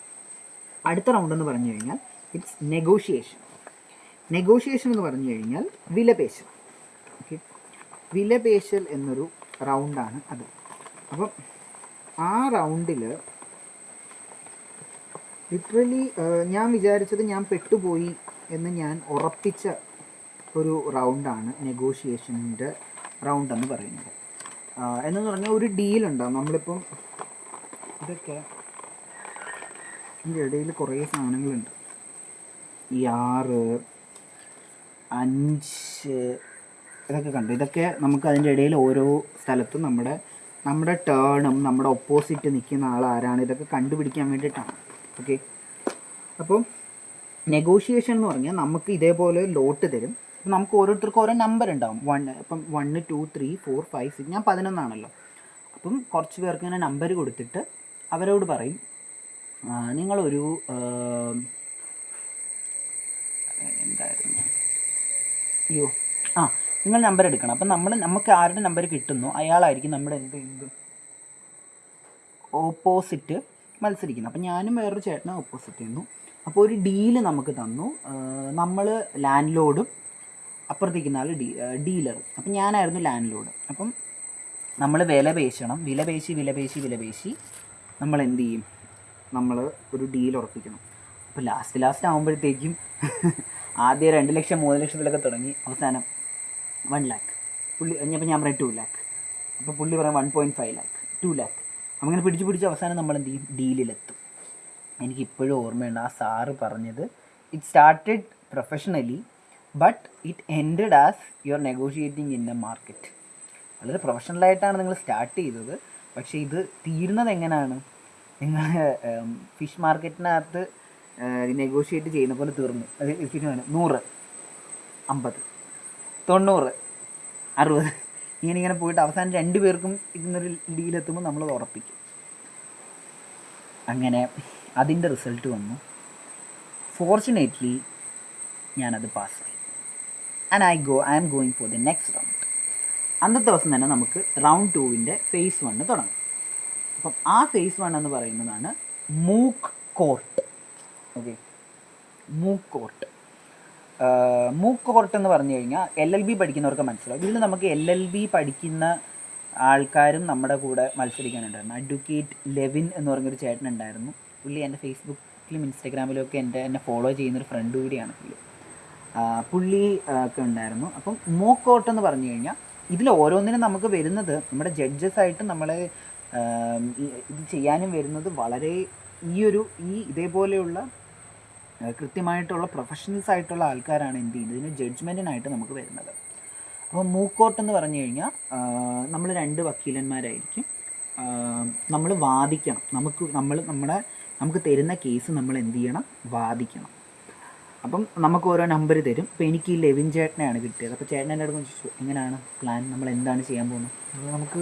അടുത്ത റൗണ്ടെന്ന് പറഞ്ഞു കഴിഞ്ഞാൽ ഇറ്റ്സ് നെഗോഷിയേഷൻ എന്ന് പറഞ്ഞു കഴിഞ്ഞാൽ വിലപേശൽ. ഓക്കെ, വിലപേശൽ എന്നൊരു റൗണ്ടാണ് അത്. അപ്പം ആ റൗണ്ടിൽ ലിറ്ററലി ഞാൻ വിചാരിച്ചത് ഞാൻ പെട്ടുപോയി എന്ന് ഞാൻ ഉറപ്പിച്ച ഒരു റൗണ്ടാണ് ഇതൊക്കെ ഇതിൻ്റെ ഇടയിൽ കുറേ സാധനങ്ങളുണ്ട്. ഈ 6, 5 ഇതൊക്കെ കണ്ടു. ഇതൊക്കെ നമുക്ക് അതിൻ്റെ ഇടയിൽ ഓരോ സ്ഥലത്തും നമ്മുടെ ടേണും നമ്മുടെ ഓപ്പോസിറ്റ് നിൽക്കുന്ന ആൾ ആരാണ് ഇതൊക്കെ കണ്ടുപിടിക്കാൻ വേണ്ടിയിട്ടാണ്. ഓക്കെ, അപ്പം നെഗോഷിയേഷൻ എന്ന് പറഞ്ഞാൽ നമുക്ക് ഇതേപോലെ ലോട്ട് തരും. അപ്പം നമുക്ക് ഓരോരുത്തർക്കും ഓരോ നമ്പർ ഉണ്ടാവും. ഇപ്പം 1, 2, 3, 4, 5, 6, ഞാൻ 11 അപ്പം കുറച്ച് പേർക്ക് ഇങ്ങനെ നമ്പർ കൊടുത്തിട്ട് അവരോട് പറയും നിങ്ങളൊരു എന്തായിരുന്നു നിങ്ങൾ നമ്പർ എടുക്കണം. അപ്പം നമുക്ക് ആരുടെ നമ്പർ കിട്ടുന്നു അയാളായിരിക്കും നമ്മുടെ എന്തെങ്കിലും ഓപ്പോസിറ്റ് മത്സരിക്കുന്നത്. അപ്പം ഞാനും വേറൊരു ചേട്ടനും ഓപ്പോസിറ്റ് ചെയ്യുന്നു. അപ്പോൾ ഒരു ഡീല് നമുക്ക് തന്നു. നമ്മൾ ലാൻഡ് ലോഡും അപ്പുറത്തേക്കുന്ന ആൾ ഡീലറും. അപ്പം ഞാനായിരുന്നു ലാൻഡ് ലോഡ്. അപ്പം നമ്മൾ വില പേശി നമ്മൾ എന്ത് ചെയ്യും, നമ്മൾ ഒരു ഡീൽ ഉറപ്പിക്കണം. അപ്പോൾ ലാസ്റ്റ് ആകുമ്പോഴത്തേക്കും ആദ്യം 2 ലക്ഷം 3 ലക്ഷത്തിലൊക്കെ തുടങ്ങി അവസാനം 1 lakh. അപ്പോൾ ഞാൻ പറയാം 2 lakh. അപ്പോൾ പുള്ളി പറയാം 1.5 lakh, 2 lakh. അങ്ങനെ പിടിച്ച് അവസാനം നമ്മൾ എന്ത് ചെയ്യും, ഡീലിലെത്തും. എനിക്കിപ്പോഴും ഓർമ്മയുണ്ട് ആ സാറ് പറഞ്ഞത്, it started professionally but it ended as you are negotiating in A market. വളരെ പ്രൊഫഷണലായിട്ടാണ് നിങ്ങൾ സ്റ്റാർട്ട് ചെയ്തത്, പക്ഷേ ഇത് തീരുന്നത് എങ്ങനെയാണ്, നിങ്ങൾ ഫിഷ് മാർക്കറ്റിനകത്ത് നെഗോഷിയേറ്റ് ചെയ്യുന്ന പോലെ തീർന്നു. അത് 100, 50, 90, 60 ഇങ്ങനെ പോയിട്ട് അവസാനം 2 പേർക്കും ഇന്നൊരു ഡീലെത്തുമ്പോൾ നമ്മളത് ഉറപ്പിക്കും. അങ്ങനെ അതിൻ്റെ റിസൾട്ട് വന്നു. ഫോർച്ചുനേറ്റ്ലി ഞാനത് പാസ്സായി. And I am going for the next round. അന്നത്തെ ദിവസം തന്നെ നമുക്ക് റൗണ്ട് 2 phase 1 തുടങ്ങും. അപ്പം ആ phase 1 എന്ന് പറയുന്നതാണ് മൂക്ക് കോർട്ട്. ഓക്കെ, മൂക്ക് കോർട്ട് എന്ന് പറഞ്ഞു കഴിഞ്ഞാൽ LLB പഠിക്കുന്നവർക്ക് മനസ്സിലാവും. ഇതിൽ നമുക്ക് LLB പഠിക്കുന്ന ആൾക്കാരും നമ്മുടെ കൂടെ മത്സരിക്കാനുണ്ടായിരുന്നു. അഡ്വക്കേറ്റ് ലെവിൻ എന്ന് പറഞ്ഞൊരു ചേട്ടനുണ്ടായിരുന്നു. പുള്ളി എൻ്റെ ഫേസ്ബുക്കിലും ഇൻസ്റ്റാഗ്രാമിലും ഒക്കെ എന്നെ ഫോളോ ചെയ്യുന്നൊരു ഫ്രണ്ട് കൂടിയാണ് പുള്ളി ഒക്കെ ഉണ്ടായിരുന്നു. അപ്പം മൂക്ക് കോർട്ട് എന്ന് പറഞ്ഞു കഴിഞ്ഞാൽ ഇതിൽ ഓരോന്നിനും നമുക്ക് വരുന്നത് നമ്മുടെ ജഡ്ജസായിട്ട് നമ്മളെ ഇത് ചെയ്യാനും വരുന്നത് വളരെ ഇതേപോലെയുള്ള കൃത്യമായിട്ടുള്ള പ്രൊഫഷണൽസ് ആയിട്ടുള്ള ആൾക്കാരാണ് എന്ത് ചെയ്യുന്നത്, ഇതിന് ജഡ്ജ്മെൻറ്റിനായിട്ട് നമുക്ക് വരുന്നത്. അപ്പോൾ മൂക്ക് കോർട്ട് എന്ന് പറഞ്ഞു കഴിഞ്ഞാൽ നമ്മൾ 2 വക്കീലന്മാരായിരിക്കും. നമ്മൾ വാദിക്കണം. നമുക്ക് തരുന്ന കേസ് നമ്മൾ എന്ത് ചെയ്യണം, വാദിക്കണം. അപ്പം നമുക്ക് ഓരോ നമ്പർ തരും. ഇപ്പോൾ എനിക്ക് ഈ ലെവിൻ ചേട്ടനെയാണ് കിട്ടിയത്. അപ്പോൾ ചേട്ടൻ എൻ്റെ അടുത്ത് ചോദിച്ചു, എങ്ങനെയാണ് പ്ലാൻ, നമ്മൾ എന്താണ് ചെയ്യാൻ പോകുന്നത്? അപ്പോൾ നമുക്ക്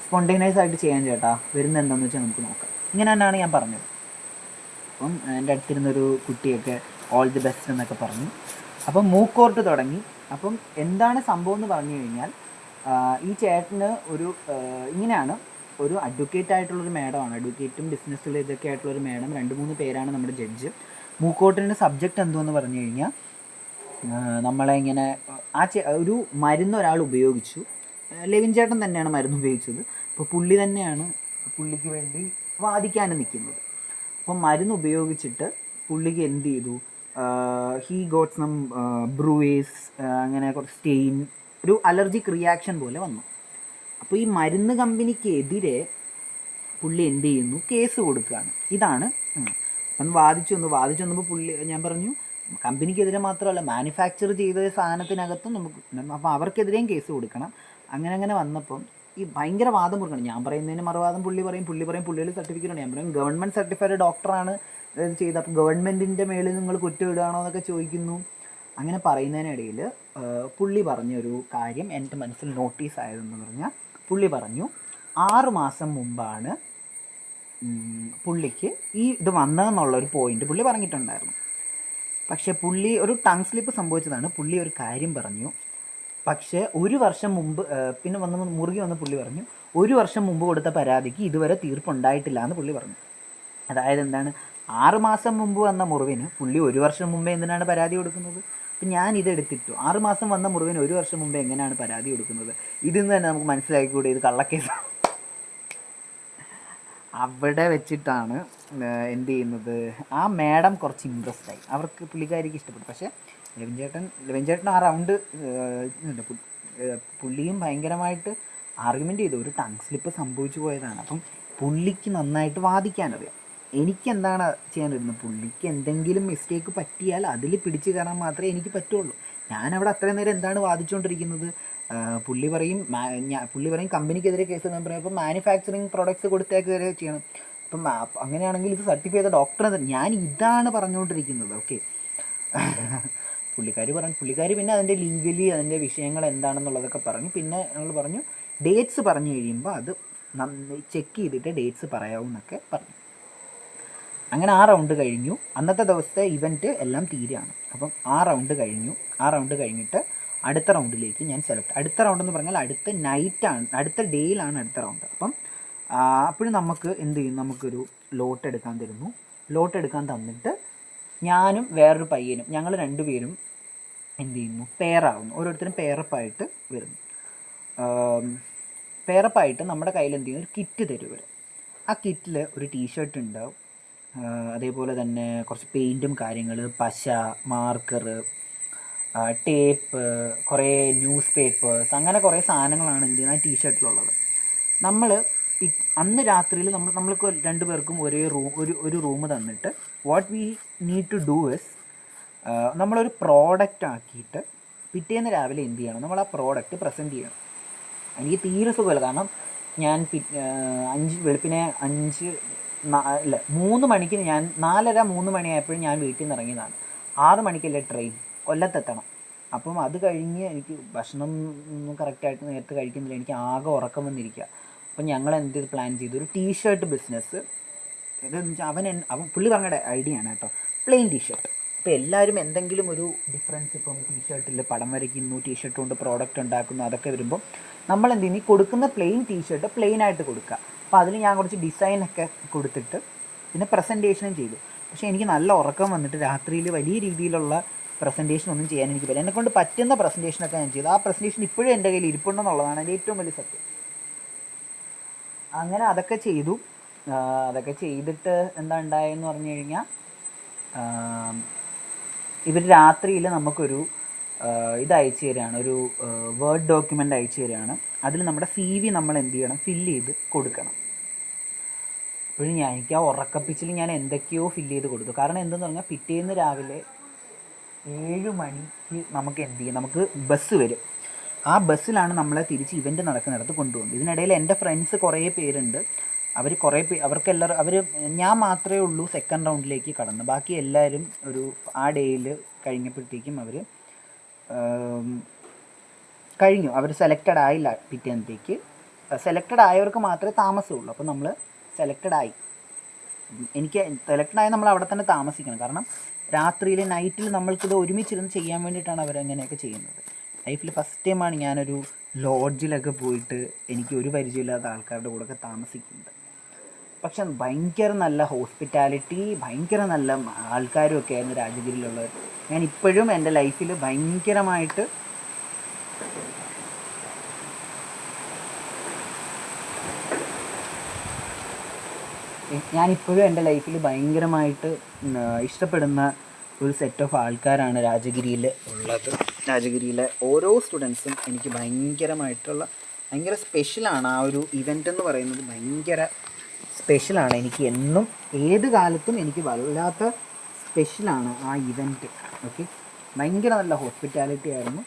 സ്പോണ്ടേനിയസ് ആയിട്ട് ചെയ്യാൻ ചേട്ടാ, വരുന്നത് എന്താണെന്ന് വെച്ചാൽ നമുക്ക് നോക്കാം. ഇങ്ങനെ തന്നെയാണ് ഞാൻ പറഞ്ഞത്. അപ്പം എൻ്റെ അടുത്തിരുന്നൊരു കുട്ടിയൊക്കെ ഓൾ ദി ബെസ്റ്റ് എന്നൊക്കെ പറഞ്ഞു. അപ്പം മൂക്ക് കോർട്ട് തുടങ്ങി. അപ്പം എന്താണ് സംഭവം എന്ന് പറഞ്ഞു കഴിഞ്ഞാൽ ഈ ചേട്ടന് ഇങ്ങനെയാണ്, ഒരു അഡ്വക്കേറ്റ് ആയിട്ടുള്ളൊരു മാഡമാണ്, അഡ്വക്കേറ്റും ബിസിനസ്സിൽ ഇതൊക്കെ ആയിട്ടുള്ളൊരു മാഡം, 2-3 പേരാണ് നമ്മുടെ ജഡ്ജ്. മൂക്ക് കോർട്ടിൻ്റെ സബ്ജക്റ്റ് എന്തുവെന്ന് പറഞ്ഞു കഴിഞ്ഞാൽ നമ്മളെ ഇങ്ങനെ ഒരു മരുന്ന് ഒരാൾ ഉപയോഗിച്ചു. ലെവിൻ ചേട്ടൻ തന്നെയാണ് മരുന്ന് ഉപയോഗിച്ചത്. അപ്പോൾ പുള്ളി തന്നെയാണ് പുള്ളിക്ക് വേണ്ടി വാദിക്കാനും നിൽക്കുന്നത്. അപ്പം മരുന്ന് ഉപയോഗിച്ചിട്ട് പുള്ളിക്ക് എന്ത് ചെയ്തു, ഹീ ഗോട്ട് സം ബ്രൂവേസ്, അങ്ങനെ കുറച്ച് സ്റ്റെയിൻ, ഒരു അലർജിക് റിയാക്ഷൻ പോലെ വന്നു. അപ്പോൾ ഈ മരുന്ന് കമ്പനിക്കെതിരെ പുള്ളി എന്ത് ചെയ്യുന്നു, കേസ് കൊടുക്കുകയാണ്. ഇതാണ് അപ്പം വാദിച്ചു വന്നപ്പോൾ ഞാൻ പറഞ്ഞു കമ്പനിക്കെതിരെ മാത്രമല്ല, മാനുഫാക്ചർ ചെയ്ത സാധനത്തിനകത്തും നമുക്ക്, അപ്പോൾ അവർക്കെതിരെയും കേസ് കൊടുക്കണം. അങ്ങനെ വന്നപ്പം ഈ ഭയങ്കര വാദം കൊടുക്കണം. ഞാൻ പറയുന്നതിന് മറുവാദം പുള്ളി പറയും, പുള്ളിയുടെ സർട്ടിഫിക്കറ്റ് ഉണ്ട്. ഞാൻ പറയും ഗവൺമെൻറ് സർട്ടിഫൈഡ് ഡോക്ടറാണ് ഇത് ചെയ്ത്, അപ്പം ഗവൺമെൻറ്റിൻ്റെ മേളിൽ നിങ്ങൾ കുറ്റമിടുകയാണോ എന്നൊക്കെ ചോദിക്കുന്നു. അങ്ങനെ പറയുന്നതിനിടയിൽ പുള്ളി പറഞ്ഞൊരു കാര്യം എൻ്റെ മനസ്സിൽ നോട്ടീസ് ആയതെന്ന് പറഞ്ഞാൽ, പുള്ളി പറഞ്ഞു 6 മാസം മുമ്പാണ് പുള്ളിക്ക് ഇത് വന്നതെന്നുള്ളൊരു പോയിന്റ് പുള്ളി പറഞ്ഞിട്ടുണ്ടായിരുന്നു. പക്ഷേ പുള്ളി ഒരു ടങ് സ്ലിപ്പ് സംഭവിച്ചതാണ്. പുള്ളി ഒരു കാര്യം പറഞ്ഞു, പക്ഷേ 1 വർഷം മുമ്പ് പിന്നെ മുറുകി വന്ന് പുള്ളി പറഞ്ഞു 1 വർഷം മുമ്പ് കൊടുത്ത പരാതിക്ക് ഇതുവരെ തീർപ്പുണ്ടായിട്ടില്ല എന്ന് പുള്ളി പറഞ്ഞു. അതായത് എന്താണ്, 6 മാസം മുമ്പ് വന്ന മുറിവിന് പുള്ളി 1 വർഷം മുമ്പേ എന്തിനാണ് പരാതി കൊടുക്കുന്നത്? അപ്പം ഞാൻ ഇതെടുത്തിട്ടു, 6 മാസം വന്ന മുറിവിന് 1 വർഷം മുമ്പേ എങ്ങനെയാണ് പരാതി കൊടുക്കുന്നത്? ഇതിൽ നിന്ന് തന്നെ നമുക്ക് മനസ്സിലാക്കിക്കൂടെ ഇത് കള്ളക്കേസ്. അവിടെ വെച്ചിട്ടാണ് എന്ത് ചെയ്യുന്നത്, ആ മാഡം കുറച്ച് ഇമ്പ്രസ്ഡ് ആയി. അവർക്ക് പുള്ളിക്കാരിക്ക് ഇഷ്ടപ്പെട്ടു. പക്ഷേ ലെവിൻ ചേട്ടൻ ആ റൗണ്ട് പുള്ളിയും ഭയങ്കരമായിട്ട് ആർഗ്യുമെൻ്റ് ചെയ്തു. ഒരു ടങ് സ്ലിപ്പ് സംഭവിച്ചു പോയതാണ്. അപ്പം പുള്ളിക്ക് നന്നായിട്ട് വാദിക്കാനറിയാം. എനിക്കെന്താണ് ചെയ്യാനിരുന്നത്, പുള്ളിക്ക് എന്തെങ്കിലും മിസ്റ്റേക്ക് പറ്റിയാൽ അതിൽ പിടിച്ച് കയറാൻ മാത്രമേ എനിക്ക് പറ്റുള്ളൂ. ഞാനവിടെ അത്രയും നേരം എന്താണ് വാദിച്ചുകൊണ്ടിരിക്കുന്നത്? പുള്ളി പറയും കമ്പനിക്കെതിരെ കേസ് ഞാൻ പറയും. അപ്പോൾ മാനുഫാക്ചറിങ് പ്രോഡക്ട്സ് കൊടുത്തേക്കെതിരെ ചെയ്യണം. അപ്പം അങ്ങനെയാണെങ്കിൽ ഇത് സർട്ടിഫൈ ചെയ്ത ഡോക്ടറെ ഞാൻ ഇതാണ് പറഞ്ഞുകൊണ്ടിരിക്കുന്നത്. ഓക്കെ, പുള്ളിക്കാരി പിന്നെ അതിൻ്റെ ലീഗലി അതിൻ്റെ വിഷയങ്ങൾ എന്താണെന്നുള്ളതൊക്കെ പറഞ്ഞു. പിന്നെ ഞങ്ങൾ പറഞ്ഞു ഡേറ്റ്സ് പറഞ്ഞു കഴിയുമ്പോൾ അത് ചെക്ക് ചെയ്തിട്ട് ഡേറ്റ്സ് പറയാവുന്നൊക്കെ പറഞ്ഞു. അങ്ങനെ ആ റൗണ്ട് കഴിഞ്ഞു. അന്നത്തെ ദിവസത്തെ ഇവൻറ്റ് എല്ലാം തീരെയാണ്. അപ്പം ആ റൗണ്ട് കഴിഞ്ഞിട്ട് അടുത്ത റൗണ്ടിലേക്ക് ഞാൻ അടുത്ത റൗണ്ട് എന്ന് പറഞ്ഞാൽ അടുത്ത നൈറ്റാണ്, അടുത്ത ഡേയിലാണ് അടുത്ത റൗണ്ട്. അപ്പം അപ്പോഴും നമുക്ക് എന്ത് ചെയ്യും, നമുക്കൊരു ലോട്ട് എടുക്കാൻ തരുന്നു. ലോട്ട് എടുക്കാൻ തന്നിട്ട് ഞാനും വേറൊരു പയ്യനും ഞങ്ങൾ രണ്ടുപേരും എന്ത് ചെയ്യുന്നു, പെയറാവുന്നു. ഓരോരുത്തരും പെയറപ്പായിട്ട് വരുന്നു. പെയറപ്പായിട്ട് നമ്മുടെ കയ്യിൽ എന്ത് ചെയ്യുന്നു, ഒരു കിറ്റ് തരും. ആ കിറ്റിൽ ഒരു ടീഷർട്ട് ഉണ്ടാവും, അതേപോലെ തന്നെ കുറച്ച് പെയിൻറ്റും കാര്യങ്ങൾ, പശ, മാർക്കർ, ടേപ്പ്, കുറേ ന്യൂസ് പേപ്പേഴ്സ്, അങ്ങനെ കുറേ സാധനങ്ങളാണ് എന്ത് ചെയ്യുന്നത് ആ ടീഷർട്ടിലുള്ളത്. നമ്മൾ അന്ന് രാത്രിയിൽ നമ്മൾക്ക് രണ്ടു പേർക്കും ഒരു റൂം തന്നിട്ട് what we need to do is നമ്മളൊരു പ്രോഡക്റ്റ് ആക്കിയിട്ട് പിറ്റേന്ന് രാവിലെ എന്ത് ചെയ്യണം, നമ്മൾ ആ പ്രോഡക്റ്റ് പ്രസൻറ്റ് ചെയ്യണം. എനിക്ക് തീരെ സുഖമില്ല, കാരണം ഞാൻ വെളുപ്പിനെ 3 മണിക്ക് ഞാൻ 4:30 മണിയായപ്പോഴും ഞാൻ വീട്ടിൽ നിന്ന് ഇറങ്ങിയതാണ്. 6 മണിക്കല്ലേ ട്രെയിൻ, കൊല്ലത്തെത്തണം. അപ്പം അത് കഴിഞ്ഞ് എനിക്ക് ഭക്ഷണം കറക്റ്റായിട്ട് നേരത്തെ കഴിക്കുന്നില്ല, എനിക്ക് ആകെ ഉറക്കം വന്നിരിക്കുക. അപ്പം ഞങ്ങൾ എന്ത് പ്ലാൻ ചെയ്തു, ഒരു ടീഷർട്ട് ബിസിനസ്. ഇതെന്ന് വെച്ചാൽ പുള്ളി പറഞ്ഞ ഐഡിയ ആണ് കേട്ടോ, പ്ലെയിൻ ടീഷർട്ട്. ഇപ്പോൾ എല്ലാവരും എന്തെങ്കിലും ഒരു ഡിഫറൻസ്, ഇപ്പം ടീഷർട്ടിൽ പടം വരയ്ക്കുന്നു, ടീഷർട്ട് കൊണ്ട് പ്രോഡക്റ്റ് ഉണ്ടാക്കുന്നു, അതൊക്കെ വരുമ്പോൾ നമ്മൾ എന്ത് ചെയ്യുന്നു, ഈ കൊടുക്കുന്ന പ്ലെയിൻ ടീഷർട്ട് പ്ലെയിനായിട്ട് കൊടുക്കുക. അപ്പോൾ അതിൽ ഞാൻ കുറച്ച് ഡിസൈനൊക്കെ കൊടുത്തിട്ട് പിന്നെ പ്രസൻറ്റേഷനും ചെയ്തു. പക്ഷേ എനിക്ക് നല്ല ഉറക്കം വന്നിട്ട് രാത്രിയിൽ വലിയ രീതിയിലുള്ള പ്രസൻറ്റേഷൻ ഒന്നും ചെയ്യാൻ എനിക്ക് പറ്റില്ല. എന്നെക്കൊണ്ട് പറ്റുന്ന പ്രസൻറ്റേഷനൊക്കെ ഞാൻ ചെയ്തു. ആ പ്രസൻറ്റേഷൻ ഇപ്പോഴും എൻ്റെ കയ്യിൽ ഇരിപ്പുണ്ടെന്നുള്ളതാണ് എൻ്റെ ഏറ്റവും വലിയ സത്യം. അങ്ങനെ അതൊക്കെ ചെയ്തു. അതൊക്കെ ചെയ്തിട്ട് എന്താ ഉണ്ടായെന്ന് പറഞ്ഞു കഴിഞ്ഞാൽ, ഇവർ രാത്രിയിൽ നമുക്കൊരു ഇത് അയച്ചു തരികയാണ്, ഒരു വേർഡ് ഡോക്യുമെൻ്റ് അയച്ചു തരികയാണ്. അതിൽ നമ്മുടെ CV നമ്മൾ എന്ത് ചെയ്യണം, ഫില്ല് ചെയ്ത് കൊടുക്കണം. അപ്പോഴും എനിക്ക് ആ ഉറക്കപ്പിച്ചിൽ ഞാൻ എന്തൊക്കെയോ ഫില്ല് ചെയ്ത് കൊടുത്തു. കാരണം എന്തെന്ന് പറഞ്ഞാൽ പിറ്റേന്ന് രാവിലെ 7 മണിക്ക് നമുക്ക് എന്ത് ചെയ്യും, നമുക്ക് ബസ് വരും. ആ ബസ്സിലാണ് നമ്മളെ തിരിച്ച് ഇവൻറ്റ് നടക്കുന്നിടത്ത് കൊണ്ടുപോകുന്നത്. ഇതിനിടയിൽ എൻ്റെ ഫ്രണ്ട്സ് കുറേ പേരുണ്ട്. ഞാൻ മാത്രമേ ഉള്ളൂ സെക്കൻഡ് റൗണ്ടിലേക്ക് കടന്നു. ബാക്കി എല്ലാവരും ആ ഡേയിൽ കഴിഞ്ഞപ്പോഴത്തേക്കും അവർ കഴിഞ്ഞു. അവർ സെലക്റ്റഡ് ആയില്ല. പിറ്റേന്നത്തേക്ക് സെലക്റ്റഡ് ആയവർക്ക് മാത്രമേ താമസമുള്ളൂ. അപ്പോൾ നമ്മൾ സെലക്റ്റഡ് ആയി. എനിക്ക് സെലക്റ്റഡ് ആയി നമ്മൾ അവിടെ തന്നെ താമസിക്കണം. കാരണം രാത്രിയിൽ നൈറ്റിൽ നമ്മൾക്കിത് ഒരുമിച്ചിരുന്ന് ചെയ്യാൻ വേണ്ടിയിട്ടാണ് അവരങ്ങനെയൊക്കെ ചെയ്യുന്നത്. ലൈഫിൽ ഫസ്റ്റ് ടൈമാണ് ഞാനൊരു ലോഡ്ജിലൊക്കെ പോയിട്ട് എനിക്ക് ഒരു പരിചയമില്ലാത്ത ആൾക്കാരുടെ കൂടെയൊക്കെ താമസിക്കുന്നത്. പക്ഷെ ഭയങ്കര നല്ല ഹോസ്പിറ്റാലിറ്റി, ഭയങ്കര നല്ല ആൾക്കാരും ഒക്കെ ആയിരുന്നു രാജഗിരിയിലുള്ളവർ. ഞാൻ ഇപ്പോഴും എൻ്റെ ലൈഫിൽ ഭയങ്കരമായിട്ട് ഇഷ്ടപ്പെടുന്ന ഒരു സെറ്റ് ഓഫ് ആൾക്കാരാണ് രാജഗിരിയിൽ ഉള്ളത്. രാജഗിരിയിലെ ഓരോ സ്റ്റുഡൻസും എനിക്ക് ഭയങ്കര സ്പെഷ്യലാണ്. ആ ഒരു ഇവൻ്റ് എന്ന് പറയുന്നത് ഭയങ്കര സ്പെഷ്യലാണ്. എനിക്ക് എന്നും ഏത് കാലത്തും എനിക്ക് വല്ലാത്ത സ്പെഷ്യലാണ് ആ ഇവൻറ്റ്. ഓക്കെ, ഭയങ്കര നല്ല ഹോസ്പിറ്റാലിറ്റി ആയിരുന്നു.